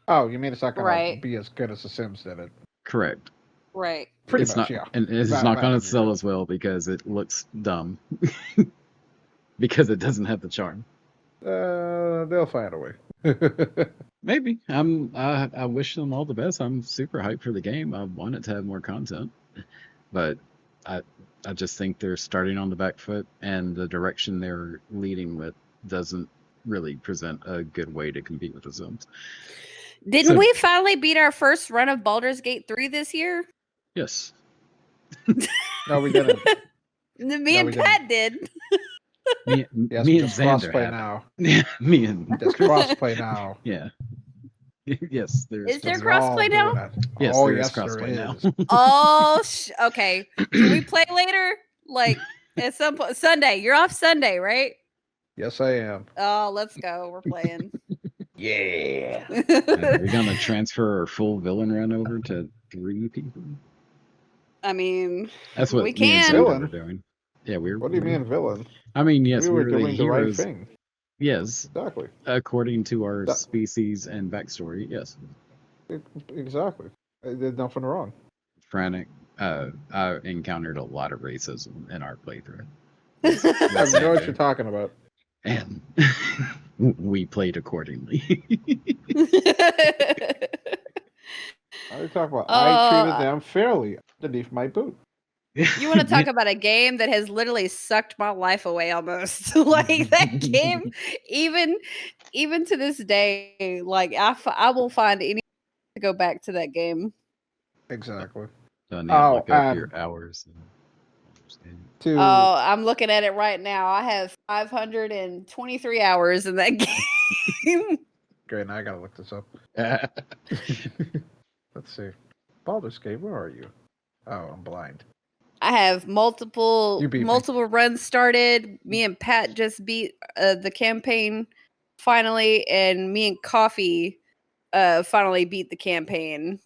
Speaker 2: Oh, you mean it's not going to be as good as The Sims did it?
Speaker 1: Correct.
Speaker 3: Right.
Speaker 2: Pretty
Speaker 1: much,
Speaker 2: not,
Speaker 1: yeah. And it's not going to sell as well because it looks dumb. Because it doesn't have the charm.
Speaker 2: They'll find a way.
Speaker 1: Maybe. I wish them all the best. I'm super hyped for the game. I want it to have more content. But I just think they're starting on the back foot, and the direction they're leading with doesn't really present a good way to compete with the Sims.
Speaker 3: Didn't we finally beat our first run of Baldur's Gate 3 this year?
Speaker 1: Yes.
Speaker 2: No, we didn't.
Speaker 3: Me and Pat did.
Speaker 2: Me and Xander crossplay now.
Speaker 1: Me and
Speaker 2: there's crossplay now.
Speaker 1: Yeah. Yes,
Speaker 3: is there crossplay now?
Speaker 1: Yes, there is crossplay now.
Speaker 3: Oh, okay. Can we play later? Like at some point, Sunday. You're off Sunday, right?
Speaker 2: Yes, I am.
Speaker 3: Oh, let's go. We're playing.
Speaker 2: Yeah.
Speaker 1: Are we gonna transfer our full villain run over to 3 people?
Speaker 3: I mean,
Speaker 1: that's what
Speaker 3: we can.
Speaker 1: Villain. Were doing. Yeah, we were.
Speaker 2: What do you mean villain?
Speaker 1: I mean, yes,
Speaker 2: we were doing the right
Speaker 1: heroes.
Speaker 2: thing.
Speaker 1: Yes,
Speaker 2: exactly.
Speaker 1: According to our species and backstory, yes.
Speaker 2: Exactly. I did nothing wrong.
Speaker 1: Franic, I encountered a lot of racism in our playthrough.
Speaker 2: I know what you're talking about.
Speaker 1: And we played accordingly.
Speaker 2: I talk about I treated them fairly underneath my boot.
Speaker 3: You want to talk about a game that has literally sucked my life away almost. Like that game, even to this day, like I will find any to go back to that game.
Speaker 2: Exactly.
Speaker 1: So now look up your hours.
Speaker 3: I'm looking at it right now. I have 523 hours in that game.
Speaker 2: Great, now I gotta look this up. Let's see. Baldur's Gate, where are you? Oh, I'm blind.
Speaker 3: I have multiple runs started. Me and Pat just beat the campaign finally, and me and Coffee finally beat the campaign.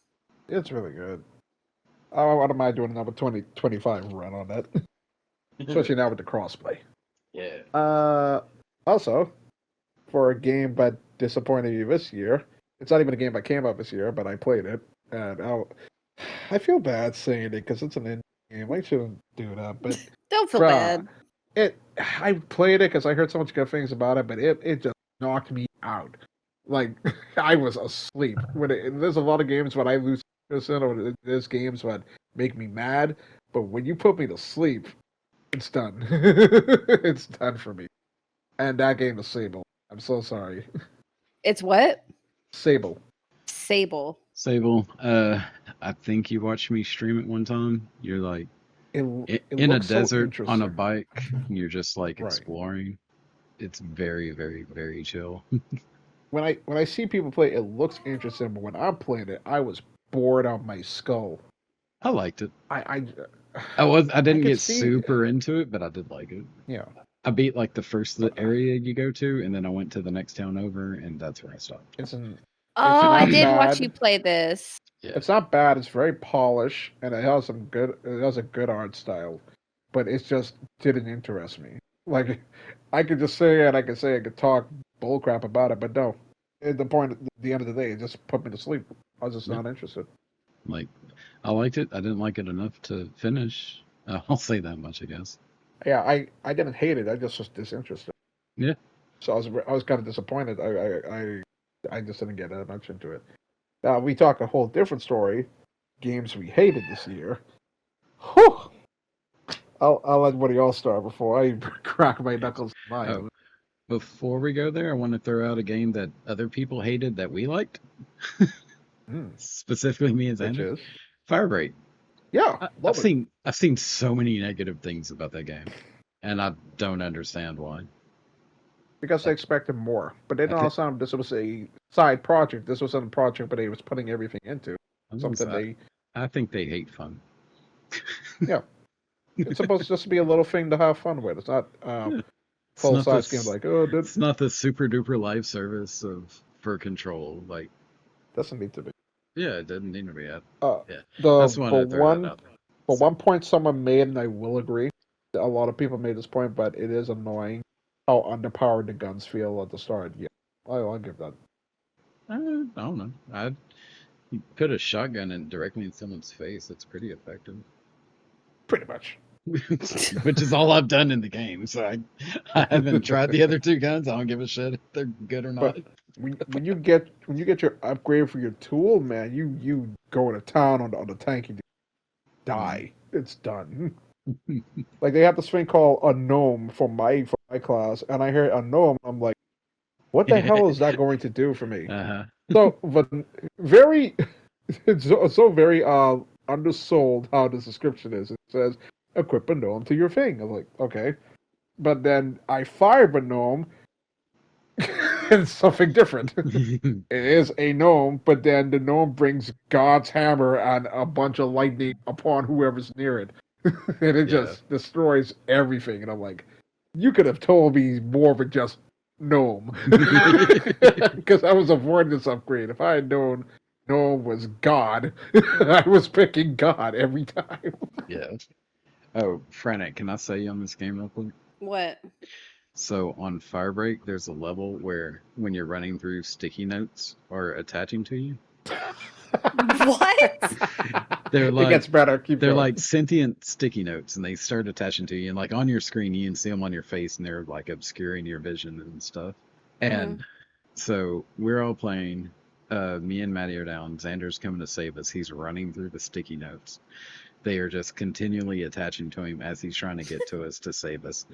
Speaker 2: It's really good. What am I doing another 25 run on that? Especially now with the crossplay.
Speaker 1: Yeah.
Speaker 2: Also, for a game that disappointed you this year, it's not even a game that came out this year, but I played it, and I feel bad saying it because it's an indie game. I shouldn't do that, but
Speaker 3: Don't feel bad.
Speaker 2: I played it because I heard so much good things about it, but it just knocked me out. Like I was asleep. There's a lot of games when I lose interest in, or there's games that make me mad, but when you put me to sleep, it's done. It's done for me. And that game is Sable. I'm so sorry.
Speaker 3: It's what?
Speaker 2: Sable.
Speaker 3: Sable.
Speaker 1: I think you watched me stream it one time. You're like
Speaker 2: It
Speaker 1: in a
Speaker 2: looks so
Speaker 1: desert on a
Speaker 2: interesting.
Speaker 1: bike. You're just like
Speaker 2: Right.
Speaker 1: exploring. It's very, very, very chill.
Speaker 2: When I see people play, it looks interesting, but when I'm playing it, I was bored out my skull.
Speaker 1: I liked it.
Speaker 2: I
Speaker 1: didn't
Speaker 2: could
Speaker 1: get
Speaker 2: see-
Speaker 1: super into it, but I did like it.
Speaker 2: yeah.
Speaker 1: I beat like the first area you go to, and then I went to the next town over, and that's where I stopped.
Speaker 2: It's an
Speaker 3: Oh, I
Speaker 2: not
Speaker 3: did watch
Speaker 2: bad.
Speaker 3: you play this.
Speaker 1: Yeah.
Speaker 2: It's not bad. It's very polished, and it has a good art style, but it just didn't interest me. Like, I could just say it, I could talk bullcrap about it, but no. At the end of the day, it just put me to sleep. I was just not interested.
Speaker 1: Like, I liked it. I didn't like it enough to finish. I'll say that much, I guess.
Speaker 2: Yeah, I didn't hate it. I just was disinterested.
Speaker 1: Yeah.
Speaker 2: So I was kind of disappointed. I just didn't get that much into it. Now we talk a whole different story. Games we hated this year. Whew. I'll let one of y'all start before I crack my knuckles.
Speaker 1: Oh. Before we go there, I want to throw out a game that other people hated that we liked. Specifically me and
Speaker 2: Which
Speaker 1: Xander.
Speaker 2: is?
Speaker 1: Firebreak.
Speaker 2: Yeah,
Speaker 1: I've seen so many negative things about that game, and I don't understand why.
Speaker 2: because they expected more, but they don't sound. This was a side project. This wasn't a project, but they was putting everything into something.
Speaker 1: I think they hate fun.
Speaker 2: Yeah, it's supposed just to be a little thing to have fun with. It's not full size game like
Speaker 1: it's not the super duper live service for Control. Like,
Speaker 2: doesn't need to be.
Speaker 1: Yeah, it doesn't need to be. Yeah,
Speaker 2: That's one point someone made, and I will agree. A lot of people made this point, but it is annoying how underpowered the guns feel at the start. Yeah, I'll give that.
Speaker 1: I don't know. You put a shotgun directly in someone's face. It's pretty effective.
Speaker 2: Pretty much.
Speaker 1: Which is all I've done in the game. So I haven't tried the other two guns. I don't give a shit if they're good or not.
Speaker 2: But when you get your upgrade for your tool, man, you go to town on the tank and die. It's done. Like they have this thing called a gnome for my class, and I hear a gnome, I'm like, what the hell is that going to do for me? So, but it's so very undersold how the description is. It says equip a gnome to your thing. I was like, okay, but then I fire a gnome. It's something different. It is a gnome, but then the gnome brings God's hammer and a bunch of lightning upon whoever's near it. And it just destroys everything. And I'm like, you could have told me more than just gnome. Because I was avoiding this upgrade. If I had known gnome was God, I was picking God every time.
Speaker 1: Yeah. Oh, Franic, can I say you on this game real quick?
Speaker 3: What?
Speaker 1: So on Firebreak, there's a level where when you're running through sticky notes or attaching to you.
Speaker 3: What?
Speaker 1: They're like,
Speaker 2: it gets better. Keep
Speaker 1: they're
Speaker 2: going.
Speaker 1: like sentient sticky notes, and they start attaching to you. And like on your screen, you can see them on your face, and they're like obscuring your vision and stuff. And so we're all playing. Me and Maddie are down. Xander's coming to save us. He's running through the sticky notes. They are just continually attaching to him as he's trying to get to us to save us.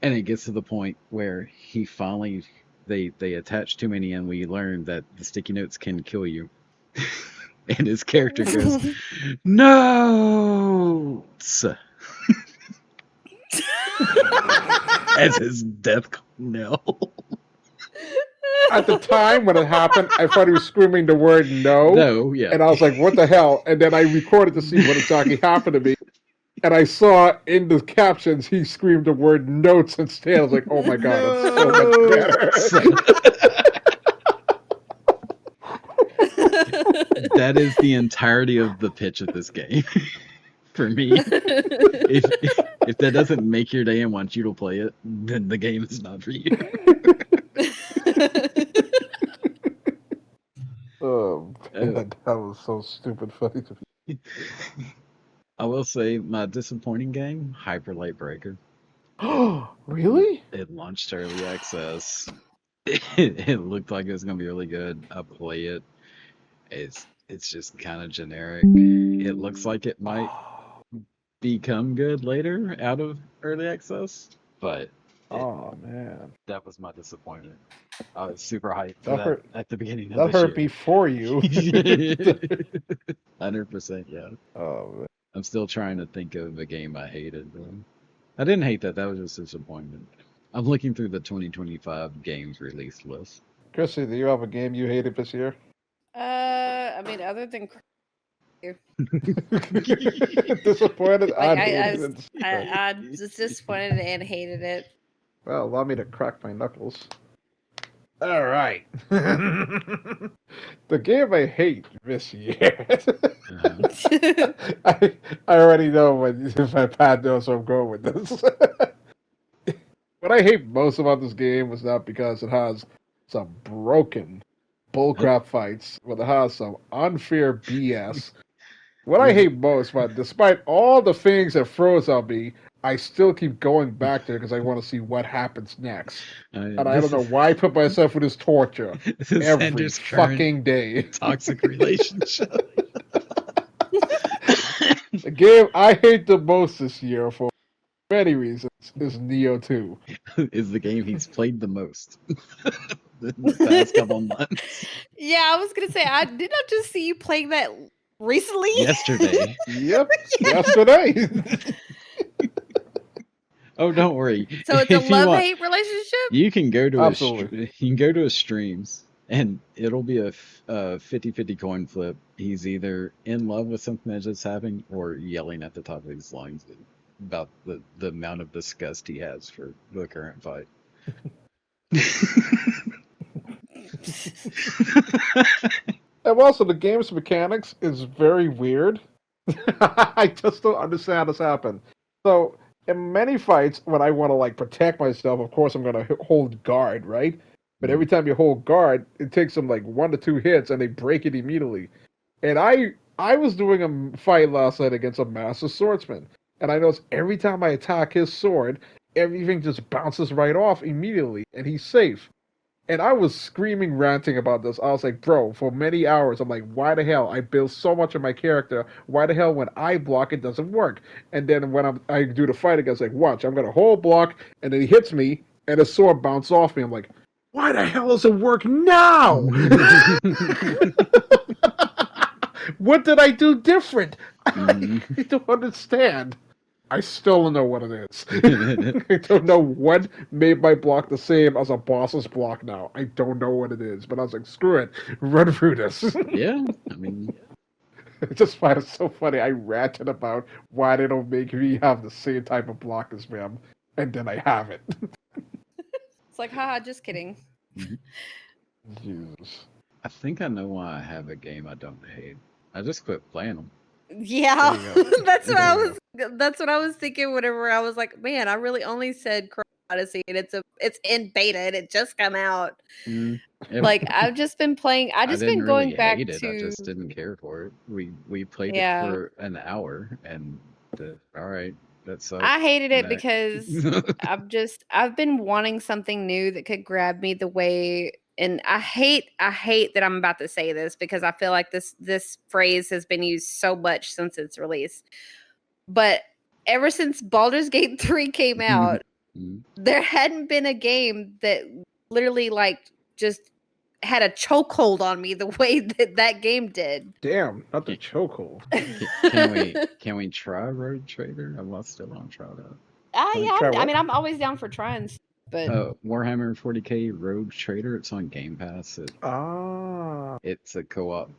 Speaker 1: And it gets to the point where he finally, they attach too many, and we learn that the sticky notes can kill you. And his character goes, "Notes!" as his death knell.
Speaker 2: At the time when it happened, I thought he was screaming the word no.
Speaker 1: No, yeah.
Speaker 2: And I was like, what the hell? And then I recorded to see what exactly happened to me. And I saw in the captions he screamed the word notes instead. I was like, oh my god, that's so much better.
Speaker 1: That is the entirety of the pitch of this game. For me. If that doesn't make your day and want you to play it, then the game is not for you.
Speaker 2: Oh, man, that was so stupid funny to me.
Speaker 1: I will say my disappointing game, Hyper Light Breaker.
Speaker 2: Really?
Speaker 1: It launched early access. It looked like it was gonna be really good. I play it. It's just kind of generic. It looks like it might become good later out of early access, but
Speaker 2: Oh man,
Speaker 1: that was my disappointment. I was super hyped for
Speaker 2: that
Speaker 1: that
Speaker 2: hurt.
Speaker 1: at the beginning of
Speaker 2: That
Speaker 1: this
Speaker 2: hurt me
Speaker 1: year.
Speaker 2: for you.
Speaker 1: 100%, yeah.
Speaker 2: Oh man.
Speaker 1: I'm still trying to think of a game I hated, though. I didn't hate that. That was just disappointment. I'm looking through the 2025 games release list.
Speaker 2: Chrissy, do you have a game you hated this year?
Speaker 3: I mean, other than
Speaker 2: Disappointed.
Speaker 3: like
Speaker 2: Hated it.
Speaker 3: I just disappointed and hated it.
Speaker 2: Well, allow me to crack my knuckles. All right. The game I hate this year. I already know if my pad knows where I'm going with this. What I hate most about this game is not because it has some broken bullcrap fights, but it has some unfair BS. What I hate most, but despite all the things it throws at me, I still keep going back there because I want to see what happens next. And I don't know why I put myself with this torture
Speaker 1: This is
Speaker 2: every
Speaker 1: Xander's current
Speaker 2: fucking day.
Speaker 1: toxic relationship.
Speaker 2: The game I hate the most this year for many reasons is Neo 2.
Speaker 1: Is the game he's played the most in the past couple months.
Speaker 3: Yeah, I was gonna say I did not just see you playing that recently.
Speaker 1: Yesterday.
Speaker 2: Yep, yesterday.
Speaker 1: Oh, don't worry.
Speaker 3: So it's
Speaker 1: If
Speaker 3: a
Speaker 1: you want-
Speaker 3: love-hate relationship?
Speaker 1: You can go to
Speaker 2: Absolutely.
Speaker 1: you can go to his streams and it'll be a 50-50 coin flip. He's either in love with something that just happened or yelling at the top of his lungs about the amount of disgust he has for the current fight.
Speaker 2: And also, the game's mechanics is very weird. I just don't understand how this happened. So, in many fights, when I want to like protect myself, of course I'm gonna hold guard, right? But every time you hold guard, it takes them like 1 to 2 hits, and they break it immediately. And I was doing a fight last night against a master swordsman, and I noticed every time I attack his sword, everything just bounces right off immediately, and he's safe. And I was screaming, ranting about this. I was like, bro, for many hours, I'm like, why the hell? I built so much of my character. Why the hell when I block, it doesn't work? And then when I do the fight again, it's like, watch, I'm going to hold block, and then he hits me, and his sword bounces off me. I'm like, why the hell does it work now? What did I do different? I don't understand. I still don't know what it is. I don't know what made my block the same as a boss's block now. I don't know what it is, but I was like, screw it, run through this.
Speaker 1: Yeah, I mean,
Speaker 2: I just find it so funny. I ranted about why they don't make me have the same type of block as them, and then I have it.
Speaker 3: It's like, haha, just kidding.
Speaker 2: Jesus.
Speaker 1: I think I know why I have a game I don't hate. I just quit playing them.
Speaker 3: Yeah,
Speaker 2: There you go.
Speaker 3: that's what
Speaker 2: There you
Speaker 3: that's what I was thinking whenever I was like, man, I really only said Chrono Odyssey and it's in beta and it just come out. Like I've just been playing. I just
Speaker 1: didn't
Speaker 3: been going
Speaker 1: really
Speaker 3: back
Speaker 1: hate it.
Speaker 3: to.
Speaker 1: I just didn't care for it. We played
Speaker 3: Yeah.
Speaker 1: it for an hour and all right, that sucks.
Speaker 3: I hated it
Speaker 1: Next.
Speaker 3: because I've been wanting something new that could grab me the way. And I hate that I'm about to say this because I feel like this phrase has been used so much since its release. But ever since Baldur's Gate 3 came out, there hadn't been a game that literally like just had a chokehold on me the way that game did.
Speaker 2: Damn, not the chokehold.
Speaker 1: Can we try Road Trader? I still want to try that.
Speaker 3: Yeah,
Speaker 2: Try
Speaker 3: I
Speaker 2: what?
Speaker 3: mean I'm always down for trying, but
Speaker 1: Warhammer 40k Road Trader. It's on Game Pass. It's a co-op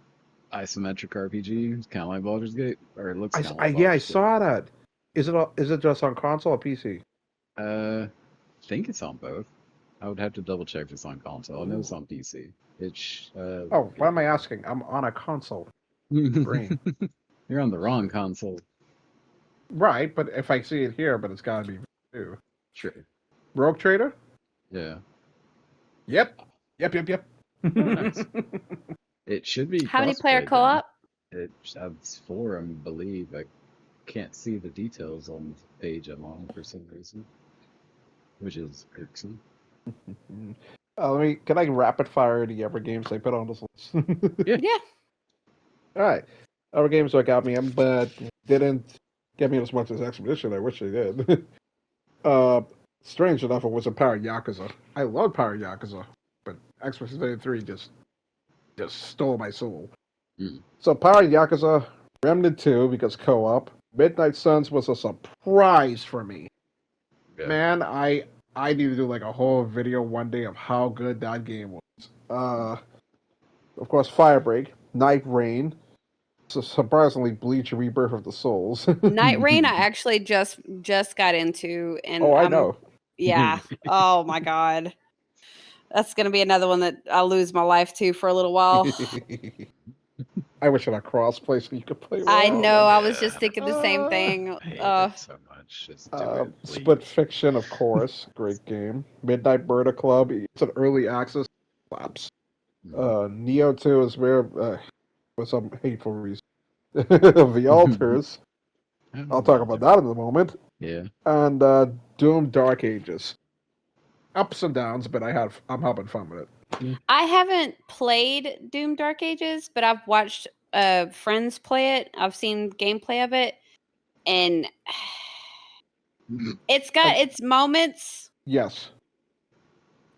Speaker 1: isometric RPG. It's kind of like Baldur's Gate, or it looks.
Speaker 2: I saw that. Is it just on console or PC?
Speaker 1: I think it's on both. I would have to double check if it's on console. I know it's on PC. It's
Speaker 2: Why am I asking? I'm on a console. Brain.
Speaker 1: You're on the wrong console.
Speaker 2: Right, but if I see it here, but it's gotta be too.
Speaker 1: Sure.
Speaker 2: Rogue Trader?
Speaker 1: Yeah.
Speaker 2: Yep.
Speaker 1: Nice. It should be.
Speaker 3: how many
Speaker 1: crossplay,
Speaker 3: player
Speaker 1: though.
Speaker 3: co-op?
Speaker 1: It's 4, I believe. can't see the details on the page I'm on for some reason, which is irksome.
Speaker 2: Can I rapid fire the other games I put on this list?
Speaker 1: Yeah.
Speaker 2: All right. Other games that got me, but didn't get me as much as Expedition. I wish they did. Strange enough, it was a Power Yakuza. I love Power Yakuza, but Expedition 3 just stole my soul. So Power Yakuza, Remnant 2 because co-op. Midnight Suns was a surprise for me. Yeah. Man, I need to do like a whole video one day of how good that game was. Of course, Firebreak, Night Rain, so surprisingly Bleach Rebirth of the Souls.
Speaker 3: Night Rain, I actually just got into, and
Speaker 2: I know.
Speaker 3: Yeah. Oh my god, that's gonna be another one that I'll lose my life to for a little while.
Speaker 2: I wish I had crossplay so you could play.
Speaker 3: I know. I was just thinking the same thing.
Speaker 1: I hate it so much. Just do it,
Speaker 2: Split Fiction, of course, great game. Midnight Murder Club, it's an early access. Slaps. Neo 2 is where for some hateful reason. The Altars. I'll talk about that in a moment.
Speaker 1: Yeah.
Speaker 2: And Doom Dark Ages. Ups and downs, but I'm having fun with it.
Speaker 3: I haven't played Doom Dark Ages, but I've watched friends play it. I've seen gameplay of it, and it's got its moments.
Speaker 2: Yes.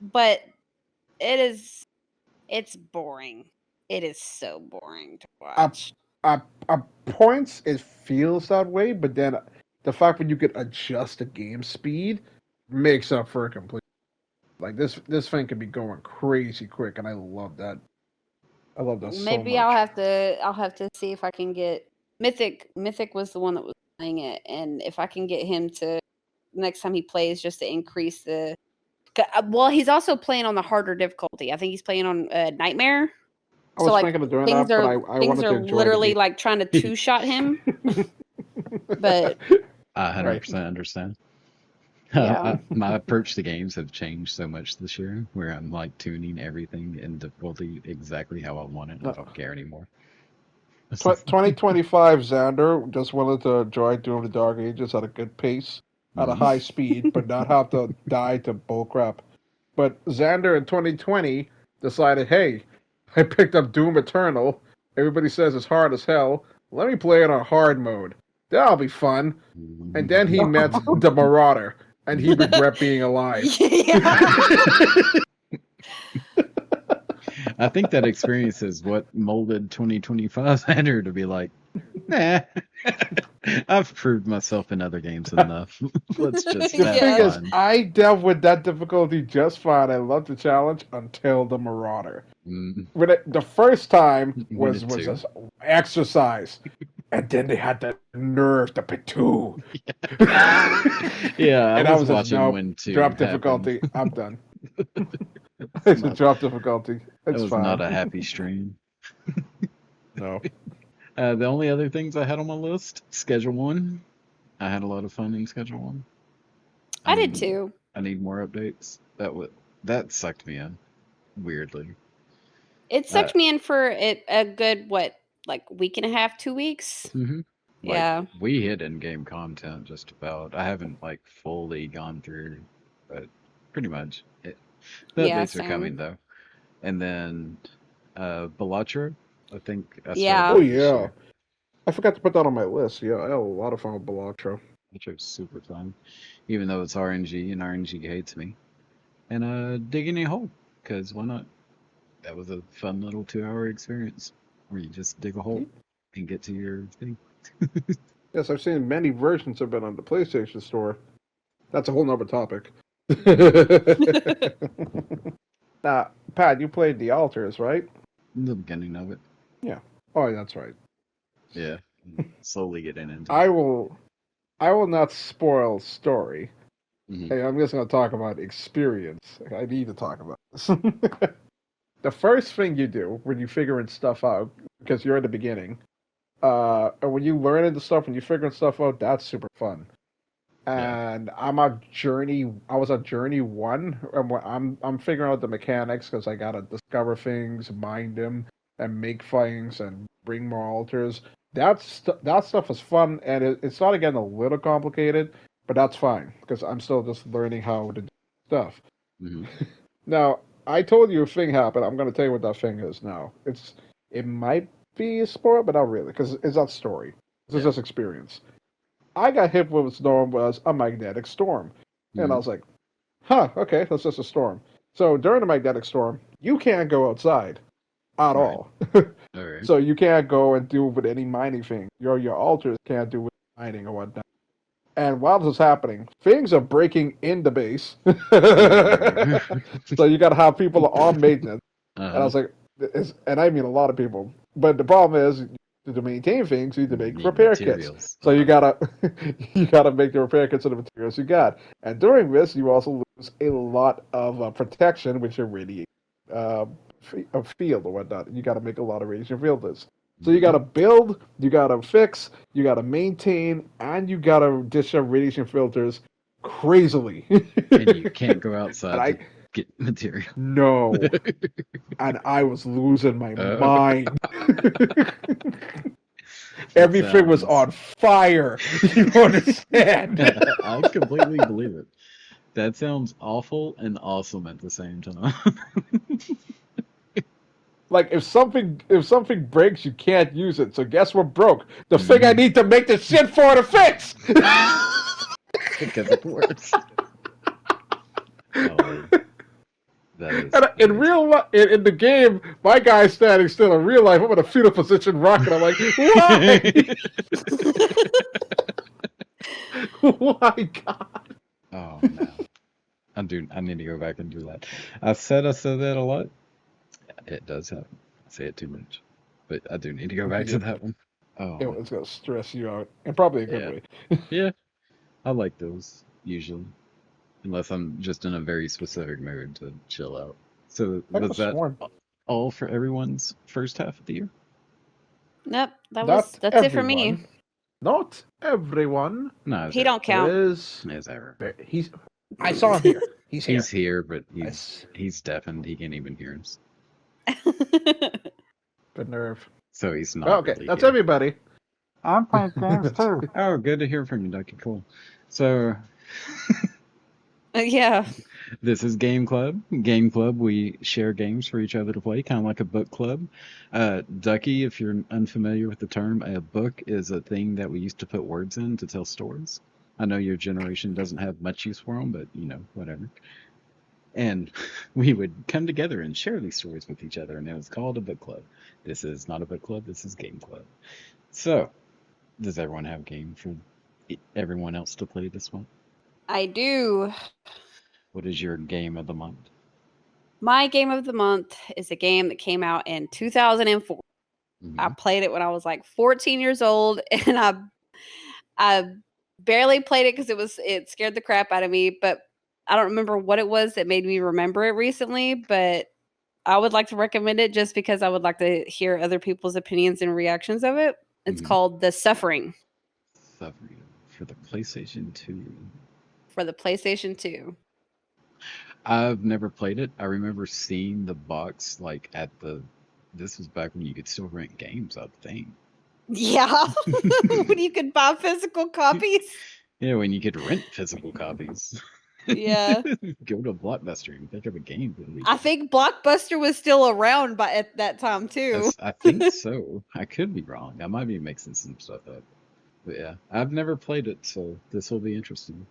Speaker 3: But it's boring. It is so boring to watch.
Speaker 2: At points, it feels that way, but then the fact that you could adjust the game speed makes up for it completely. Like this thing can be going crazy quick, and I love that. I love that.
Speaker 3: Maybe
Speaker 2: so much.
Speaker 3: I'll have to see if I can get Mythic. Mythic was the one that was playing it, and if I can get him to next time he plays, just to increase the. Well, he's also playing on the harder difficulty. I think he's playing on Nightmare.
Speaker 2: I was thinking of doing that, but I
Speaker 3: things
Speaker 2: wanted
Speaker 3: are
Speaker 2: to enjoy
Speaker 3: literally like trying to two-shot him. But
Speaker 1: I 100% understand.
Speaker 3: Yeah.
Speaker 1: My approach to games have changed so much this year, where I'm like tuning everything in difficulty exactly how I want it. I don't care anymore.
Speaker 2: 2025 Xander just wanted to enjoy Doom the Dark Ages at a good pace, at a high speed, but not have to die to bullcrap. But Xander in 2020 decided, hey, I picked up Doom Eternal. Everybody says it's hard as hell. Let me play it on hard mode. That'll be fun. And then he met the Marauder, and he regret being alive.
Speaker 1: I think that experience is what molded 2025 Xander to be like, nah, I've proved myself in other games enough. Let's just
Speaker 2: The thing is, I dealt with that difficulty just fine. I loved the challenge until the Marauder. The first time was an exercise. And then they had the nerve to pick two.
Speaker 1: Yeah,
Speaker 2: and
Speaker 1: I was watching when two
Speaker 2: drop difficulty. I'm done. It's a drop difficulty. It's
Speaker 1: was
Speaker 2: fine.
Speaker 1: Not a happy stream.
Speaker 2: No.
Speaker 1: The only other things I had on my list, Schedule 1. I had a lot of fun in Schedule 1.
Speaker 3: I did too.
Speaker 1: I need more updates. That sucked me in, weirdly.
Speaker 3: It sucked me in for a good, week and a half, 2 weeks?
Speaker 1: Mm-hmm.
Speaker 3: Yeah.
Speaker 1: We hit in-game content just about. I haven't, fully gone through, but pretty much. The updates are coming, though. And then, Balatra, I think.
Speaker 2: Oh, yeah. I forgot to put that on my list. Yeah, I had a lot of fun with Balatra.
Speaker 1: Balatra's super fun, even though it's RNG, and RNG hates me. And, Digging a Hole, because why not? That was a fun little 2-hour experience where you just dig a hole and get to your thing.
Speaker 2: Yes, I've seen many versions of it on the PlayStation Store. That's a whole nother topic. Now, Pat, you played The Altars, right?
Speaker 1: In the beginning of it.
Speaker 2: Yeah. Oh, that's right.
Speaker 1: Yeah. Slowly getting into
Speaker 2: it. I will not spoil story.
Speaker 1: Mm-hmm.
Speaker 2: Hey, I'm just going to talk about experience. I need to talk about this. The first thing you do when you're figuring stuff out, because you're in the beginning, and when you learn the stuff, when you're figuring stuff out, that's super fun. And I was on journey 1, and I'm figuring out the mechanics because I gotta discover things, mine them, and make things, and bring more altars. that stuff is fun, and it started getting a little complicated, but that's fine because I'm still just learning how to do stuff.
Speaker 1: Mm-hmm.
Speaker 2: Now, I told you a thing happened. I'm going to tell you what that thing is now. It might be a spoiler, but not really because it's not story. This is just experience. I got hit with a storm was a magnetic storm, and I was like, "Huh, okay, that's just a storm." So during the magnetic storm, you can't go outside at all.
Speaker 1: All right.
Speaker 2: So you can't go and do with any mining thing. Your altars can't do with mining or whatnot. And while this is happening, things are breaking in the base. So you got to have people on maintenance. And I was like, and I mean a lot of people. But the problem is, to maintain things, you need to make repair kits. So you gotta make the repair kits of the materials you got. And during this, you also lose a lot of protection, which are radiation field or whatnot. You got to make a lot of radiation filters. So you got to build, you got to fix, you got to maintain, and you got to dish out radiation filters crazily.
Speaker 1: And you can't go outside to get material.
Speaker 2: No. And I was losing my mind. Everything was on fire. You understand?
Speaker 1: I completely believe it. That sounds awful and awesome at the same time.
Speaker 2: Like if something breaks, you can't use it. So guess what broke? The thing I need to make the shit for to fix.
Speaker 1: Because it works. That is
Speaker 2: in real life, in the game, my guy's standing still. In real life, I'm in a fetal position, rocking. I'm like, why? Why, God?
Speaker 1: Oh no. I need to go back and do that. I said that a lot. It does happen. I say it too much. But I do need to go back to that one. Oh.
Speaker 2: It's going to stress you out. And probably a good way.
Speaker 1: Yeah. I like those, usually. Unless I'm just in a very specific mood to chill out. So was that all for everyone's first half of the year?
Speaker 3: Nope. That's it for me.
Speaker 2: Not everyone.
Speaker 3: No, he don't count.
Speaker 1: Is ever.
Speaker 2: I saw him here. He's here.
Speaker 1: He's here, but he's deafened. He can't even hear us.
Speaker 2: Good nerve.
Speaker 1: So he's not.
Speaker 2: Okay,
Speaker 1: really
Speaker 2: that's
Speaker 1: here.
Speaker 2: Everybody.
Speaker 1: I'm playing games too. Oh, good to hear from you, Ducky. Cool. So.
Speaker 3: Yeah.
Speaker 1: This is Game Club. Game Club, we share games for each other to play, kind of like a book club. Ducky, if you're unfamiliar with the term, a book is a thing that we used to put words in to tell stories. I know your generation doesn't have much use for them, but, whatever. And we would come together and share these stories with each other, and it was called a book club. This is not a book club, this is Game Club. So, does everyone have a game for everyone else to play this month?
Speaker 3: I do.
Speaker 1: What is your game of the month?
Speaker 3: My game of the month is a game that came out in 2004. Mm-hmm. I played it when I was like 14 years old, and I barely played it because it scared the crap out of me, but I don't remember what it was that made me remember it recently, but I would like to recommend it just because I would like to hear other people's opinions and reactions of it. It's called The Suffering.
Speaker 1: Suffering for the PlayStation 2.
Speaker 3: For the PlayStation 2.
Speaker 1: I've never played it. I remember seeing the box this was back when you could still rent games, I think.
Speaker 3: Yeah. When you could buy physical copies.
Speaker 1: Yeah, when you could rent physical copies.
Speaker 3: Yeah.
Speaker 1: Go to Blockbuster and pick up a game.
Speaker 3: I think Blockbuster was still around at that time too.
Speaker 1: I think so. I could be wrong. I might be mixing some stuff up. But yeah, I've never played it, so this will be interesting.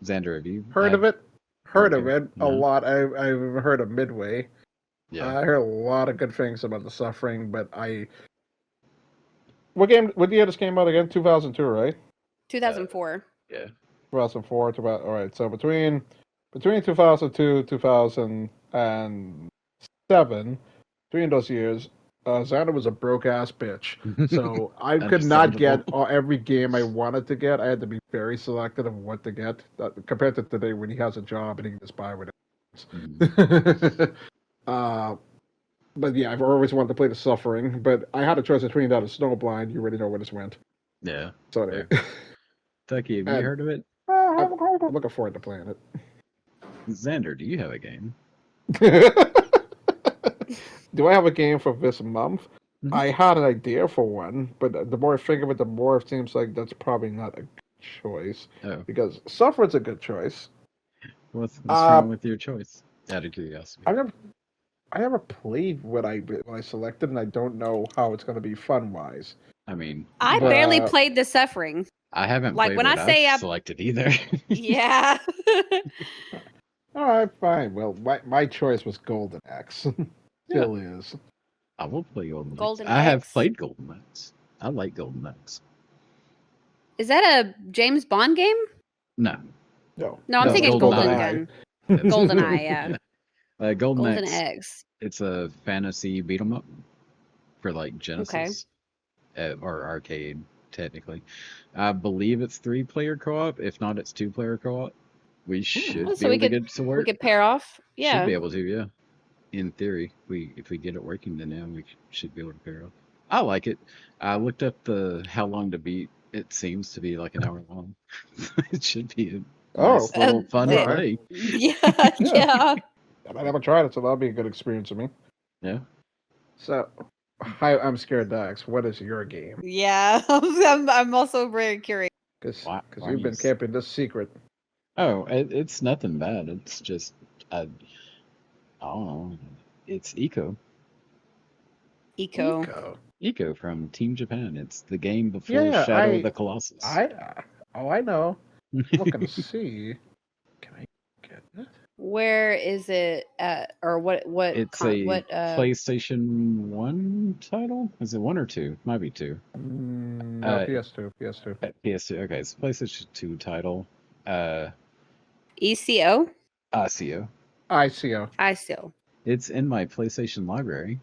Speaker 1: Xander, have you
Speaker 2: heard of it? Heard of it a lot. I've heard of Midway. Yeah, I heard a lot of good things about The Suffering, but what year this came out again? 2002, right?
Speaker 3: 2004.
Speaker 1: Yeah.
Speaker 2: 2004 to about, all right. So between 2002 2007, between those years, Xander was a broke ass bitch. So I could not get every game I wanted to get. I had to be very selective of what to get compared to today when he has a job and he can just buy whatever. But yeah, I've always wanted to play The Suffering, but I had a choice between that and Snowblind. You already know where this went.
Speaker 1: Yeah.
Speaker 2: So anyway.
Speaker 1: Ducky, have you heard of it?
Speaker 2: I'm looking forward to playing it.
Speaker 1: Xander, do you have a game?
Speaker 2: Do I have a game for this month? I had an idea for one, but the more I think of it, the more it seems like that's probably not a good choice.
Speaker 1: Oh,
Speaker 2: Because Suffer's a good choice.
Speaker 1: what's wrong with your choice? Out of curiosity.
Speaker 2: I never played what I selected, and I don't know how it's going to be fun wise.
Speaker 1: I mean,
Speaker 3: I barely played the Suffering.
Speaker 1: I haven't
Speaker 3: Like,
Speaker 1: played
Speaker 3: when
Speaker 1: what
Speaker 3: I say
Speaker 1: I've selected either.
Speaker 3: Yeah.
Speaker 2: All right, fine. Well, my choice was Golden Axe. Still is.
Speaker 1: I will play Golden Axe.
Speaker 3: Golden
Speaker 1: I have
Speaker 3: Axe?
Speaker 1: played Golden Axe. I like Golden Axe.
Speaker 3: Is that a James Bond game?
Speaker 1: No.
Speaker 2: No,
Speaker 3: I'm thinking Golden
Speaker 2: GoldenEye.
Speaker 3: Gun. GoldenEye, yeah.
Speaker 1: Golden
Speaker 3: Axe.
Speaker 1: It's a fantasy beat 'em up for like Genesis or arcade, technically. I believe it's 3-player co-op. If not, it's 2-player co-op. We should be able to get it to work.
Speaker 3: We could pair off. Yeah.
Speaker 1: Should be able to, yeah. In theory, if we get it working, then yeah, we should be able to pair up. I like it. I looked up how long to beat. It seems to be like an hour long. It should be a nice little fun play.
Speaker 3: Yeah.
Speaker 2: I never tried it, so that'll be a good experience for me.
Speaker 1: Yeah.
Speaker 2: So, I'm scared, Dax. What is your game?
Speaker 3: Yeah. I'm also very curious.
Speaker 2: Because you've been keeping this secret.
Speaker 1: Oh, it's nothing bad. It's just I don't know. It's Eco from Team Japan. It's the game before Shadow of the Colossus.
Speaker 2: I know. I'm looking to see. Can I get it?
Speaker 3: Where is it at, or what?
Speaker 1: It's PlayStation 1 title. Is it 1 or 2? It might be 2.
Speaker 2: No, PS2.
Speaker 1: PS2. Okay, it's a PlayStation 2 title.
Speaker 3: ECO.
Speaker 2: ICO.
Speaker 1: It's in my PlayStation library.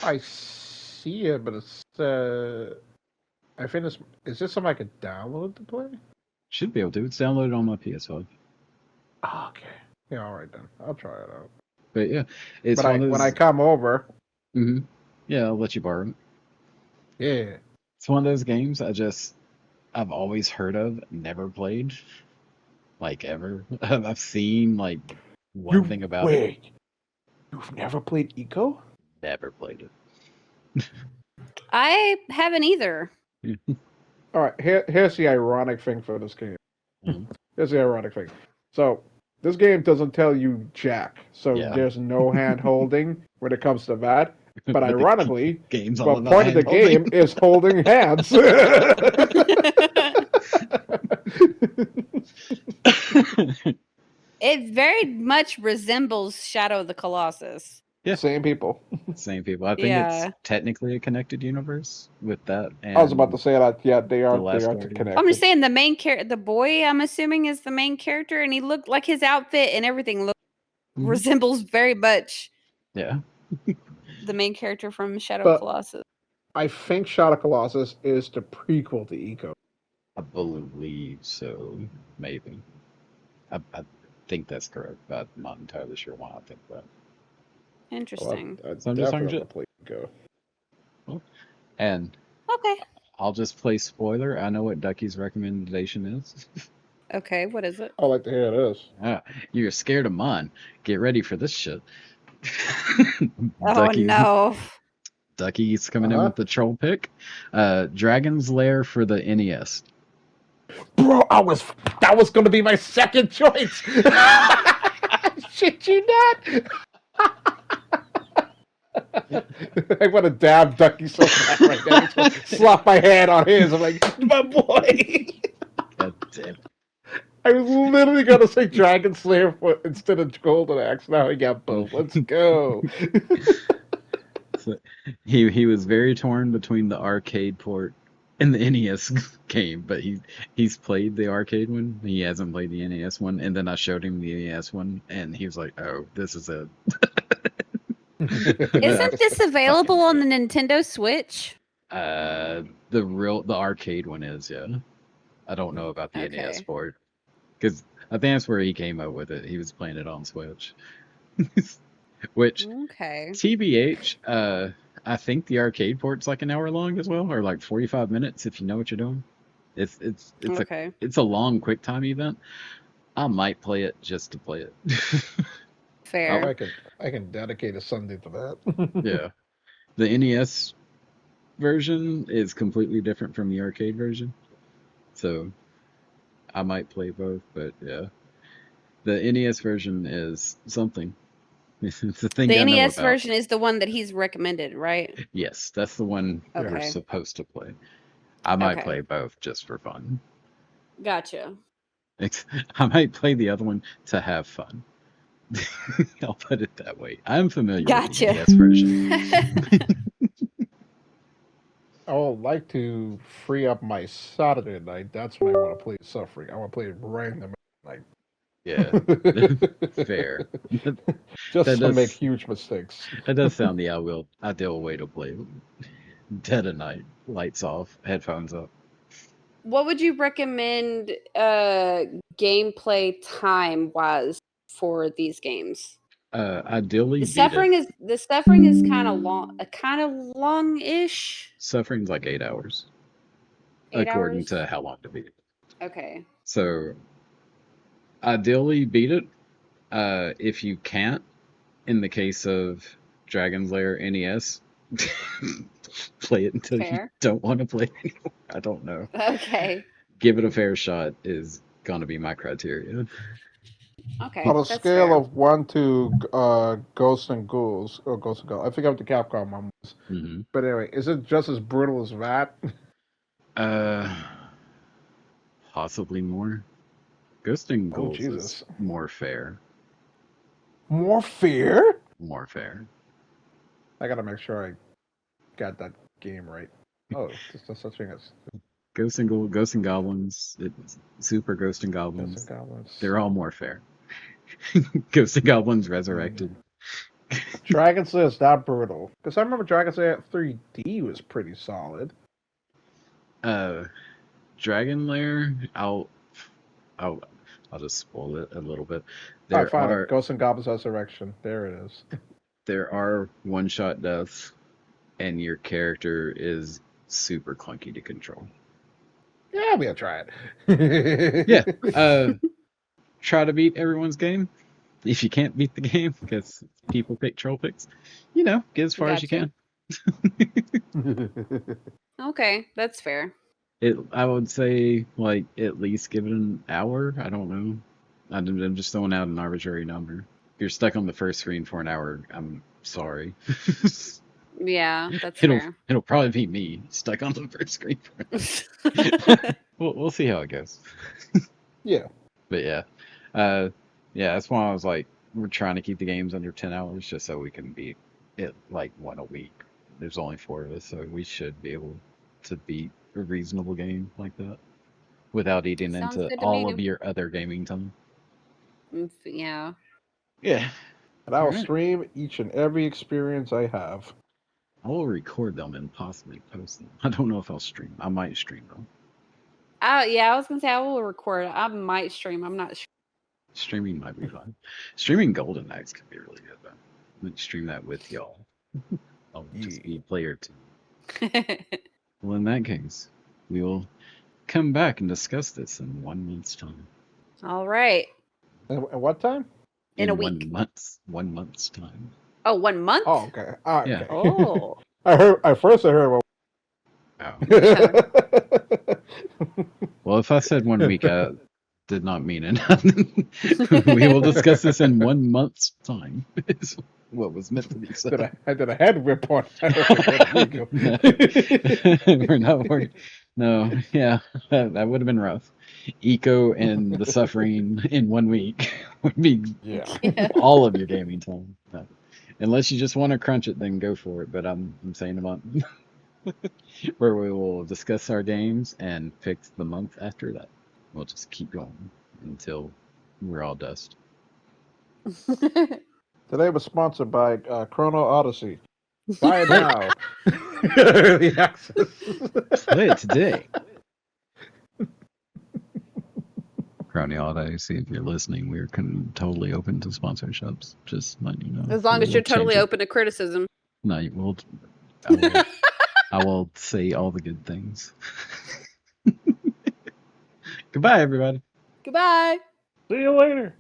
Speaker 2: I see it, but it's I think is this something I could download to play?
Speaker 1: Should be able to. It's downloaded on my PS5.
Speaker 2: Oh, okay. Yeah, all right then. I'll try it out.
Speaker 1: But yeah, it's
Speaker 2: when I come over.
Speaker 1: Mm-hmm. Yeah, I'll let you borrow it.
Speaker 2: Yeah.
Speaker 1: It's one of those games I've always heard of, never played. Like ever. I've seen like one thing about it.
Speaker 2: Wait. You've never played Eco?
Speaker 1: Never played it.
Speaker 3: I haven't either.
Speaker 2: All right, here's the ironic thing for this game.
Speaker 1: Mm-hmm.
Speaker 2: Here's the ironic thing. So, this game doesn't tell you jack, so there's no hand holding when it comes to that. But ironically, the point of the game is holding hands.
Speaker 3: It very much resembles Shadow of the Colossus.
Speaker 2: Yeah, same people.
Speaker 1: I think it's technically a connected universe with that. And
Speaker 2: I was about to say that. Yeah, they are connected.
Speaker 3: I'm just saying the boy, I'm assuming, is the main character, and he looked like his outfit and everything resembles very much.
Speaker 1: Yeah.
Speaker 3: The main character from Shadow of Colossus.
Speaker 2: I think Shadow of Colossus is the prequel to Eco.
Speaker 1: I believe so. Maybe. I think that's correct, but I'm not entirely sure why I think that.
Speaker 3: Interesting.
Speaker 2: Well, I'm just talking about Go.
Speaker 1: And
Speaker 3: okay,
Speaker 1: I'll just play spoiler. I know what Ducky's recommendation is.
Speaker 3: Okay, what is it?
Speaker 2: I'd like to hear this.
Speaker 1: You're scared of mine. Get ready for this shit.
Speaker 3: No.
Speaker 1: Ducky's coming in with the troll pick. Dragon's Lair for the NES.
Speaker 2: Bro, that was going to be my second choice. Shit you not. I want to dab Ducky so bad right now. I just want to slap my hand on his. I'm like, my boy.
Speaker 1: God damn.
Speaker 2: I was literally going to say Dragon Slayer instead of Golden Axe. Now I got both. Let's go.
Speaker 1: So, he was very torn between the arcade port and the NES game, but he's played the arcade one. He hasn't played the NES one, and then I showed him the NES one, and he was like, "Oh, this is it."
Speaker 3: Isn't this available on the Nintendo Switch?
Speaker 1: The arcade one is, yeah. I don't know about the NES port, because I think that's where he came up with it. He was playing it on Switch. Which, TBH, I think the arcade port's like an hour long as well, or like 45 minutes if you know what you're doing. It's a long quick time event. I might play it just to play it.
Speaker 3: Fair.
Speaker 2: I can dedicate a Sunday to that.
Speaker 1: Yeah. The NES version is completely different from the arcade version. So I might play both, but yeah. The NES version is something. It's the thing
Speaker 3: The
Speaker 1: I know
Speaker 3: NES
Speaker 1: about.
Speaker 3: version is the one that he's recommended, right?
Speaker 1: Yes, that's the one you're
Speaker 3: Okay.
Speaker 1: supposed to play. I might
Speaker 3: Okay.
Speaker 1: play both just for fun.
Speaker 3: Gotcha.
Speaker 1: I might play the other one to have fun. I'll put it that way. I'm familiar with the
Speaker 3: Gotcha.
Speaker 1: NES version.
Speaker 2: I would like to free up my Saturday night. That's when I want to play Suffering. I want to play it random night.
Speaker 1: Yeah, fair.
Speaker 2: Just
Speaker 1: That
Speaker 2: to make
Speaker 1: does
Speaker 2: huge mistakes.
Speaker 1: that does sound the ideal way to play. Dead of night, lights off, headphones up.
Speaker 3: What would you recommend gameplay time wise for these games?
Speaker 1: Ideally,
Speaker 3: The
Speaker 1: beat
Speaker 3: suffering
Speaker 1: it.
Speaker 3: is kind of long-ish.
Speaker 1: Suffering's like 8 hours,
Speaker 3: 8
Speaker 1: according
Speaker 3: hours.
Speaker 1: to how long to beat it.
Speaker 3: Okay.
Speaker 1: So, ideally, beat it. If you can't, in the case of Dragon's Lair NES, play it until you
Speaker 3: Fair.
Speaker 1: don't want to play it anymore. I don't know.
Speaker 3: Okay.
Speaker 1: Give it a fair shot is gonna be my criteria.
Speaker 3: Okay.
Speaker 2: On a
Speaker 3: that's
Speaker 2: scale
Speaker 3: fair.
Speaker 2: of 1 to Ghosts and Ghouls, or Ghosts and Ghouls, I forget what the Capcom one was.
Speaker 1: Mm-hmm.
Speaker 2: But anyway, is it just as brutal as that?
Speaker 1: Possibly more. Ghost and
Speaker 2: Oh,
Speaker 1: Ghouls
Speaker 2: Jesus.
Speaker 1: is more fair.
Speaker 2: More fear?
Speaker 1: More fair.
Speaker 2: I gotta make sure I got that game right. Oh, there's no such thing as
Speaker 1: Ghost and Goblins, Super Ghost and Goblins.
Speaker 2: Ghosts and Goblins.
Speaker 1: They're all more fair. Ghost and Goblins Resurrected.
Speaker 2: Dragon's Lair is that brutal. Because I remember Dragon's Lair 3D was pretty solid.
Speaker 1: Dragon Lair, I'll just spoil it a little bit.
Speaker 2: Alright, fine. Ghosts and Goblins Resurrection. There it is.
Speaker 1: There are one-shot deaths, and your character is super clunky to control.
Speaker 2: Yeah, we'll try it.
Speaker 1: Yeah. Try to beat everyone's game. If you can't beat the game, because people pick troll picks, get as far as you can.
Speaker 3: Okay, that's fair.
Speaker 1: I would say, like, at least give it an hour. I don't know. I'm just throwing out an arbitrary number. If you're stuck on the first screen for an hour, I'm sorry.
Speaker 3: Yeah, that's fair.
Speaker 1: It'll probably be me stuck on the first screen. We'll see how it goes.
Speaker 2: Yeah.
Speaker 1: But yeah. That's why I was like, we're trying to keep the games under 10 hours just so we can beat it like one a week. There's only 4 of us, so we should be able to beat a reasonable game like that without eating
Speaker 3: Sounds
Speaker 1: into
Speaker 3: good to
Speaker 1: all
Speaker 3: me.
Speaker 1: of your other gaming time.
Speaker 3: Yeah.
Speaker 1: Yeah.
Speaker 2: And I will
Speaker 1: Alright.
Speaker 2: stream each and every experience I have.
Speaker 1: I will record them and possibly post them. I don't know if I'll stream. I might stream them.
Speaker 3: Yeah, I was gonna say I will record. I might stream. I'm not sure.
Speaker 1: Streaming might be fun. Streaming Golden Knights could be really good though. Let's stream that with y'all. I'll just be player 2. Well, in that case, we will come back and discuss this in 1 month's time.
Speaker 3: All right.
Speaker 2: And what time?
Speaker 3: In a week.
Speaker 1: 1 month's time.
Speaker 3: Oh, 1 month?
Speaker 2: Oh, okay. All right.
Speaker 1: Yeah.
Speaker 2: Okay.
Speaker 3: Oh.
Speaker 2: I heard. Well,
Speaker 1: Oh. Well, if I said 1 week, I did not mean it. We will discuss this in 1 month's time. Is what was meant to be said.
Speaker 2: I did a head whip on.
Speaker 1: We're not worried. No, yeah, that would have been rough. Eco and the suffering in 1 week would be all of your gaming time. No. Unless you just want to crunch it, then go for it. But I'm saying a month, where we will discuss our games and pick the month after that. We'll just keep going until we're all dust.
Speaker 2: Today was sponsored by Chrono Odyssey. Buy it now. Early access.
Speaker 1: Play it today. Chrono Odyssey, if you're listening, we're totally open to sponsorships. Just letting you know.
Speaker 3: As long as you're totally
Speaker 1: change it.
Speaker 3: open to criticism.
Speaker 1: No, I will say all the good things. Goodbye, everybody.
Speaker 3: Goodbye.
Speaker 2: See you later.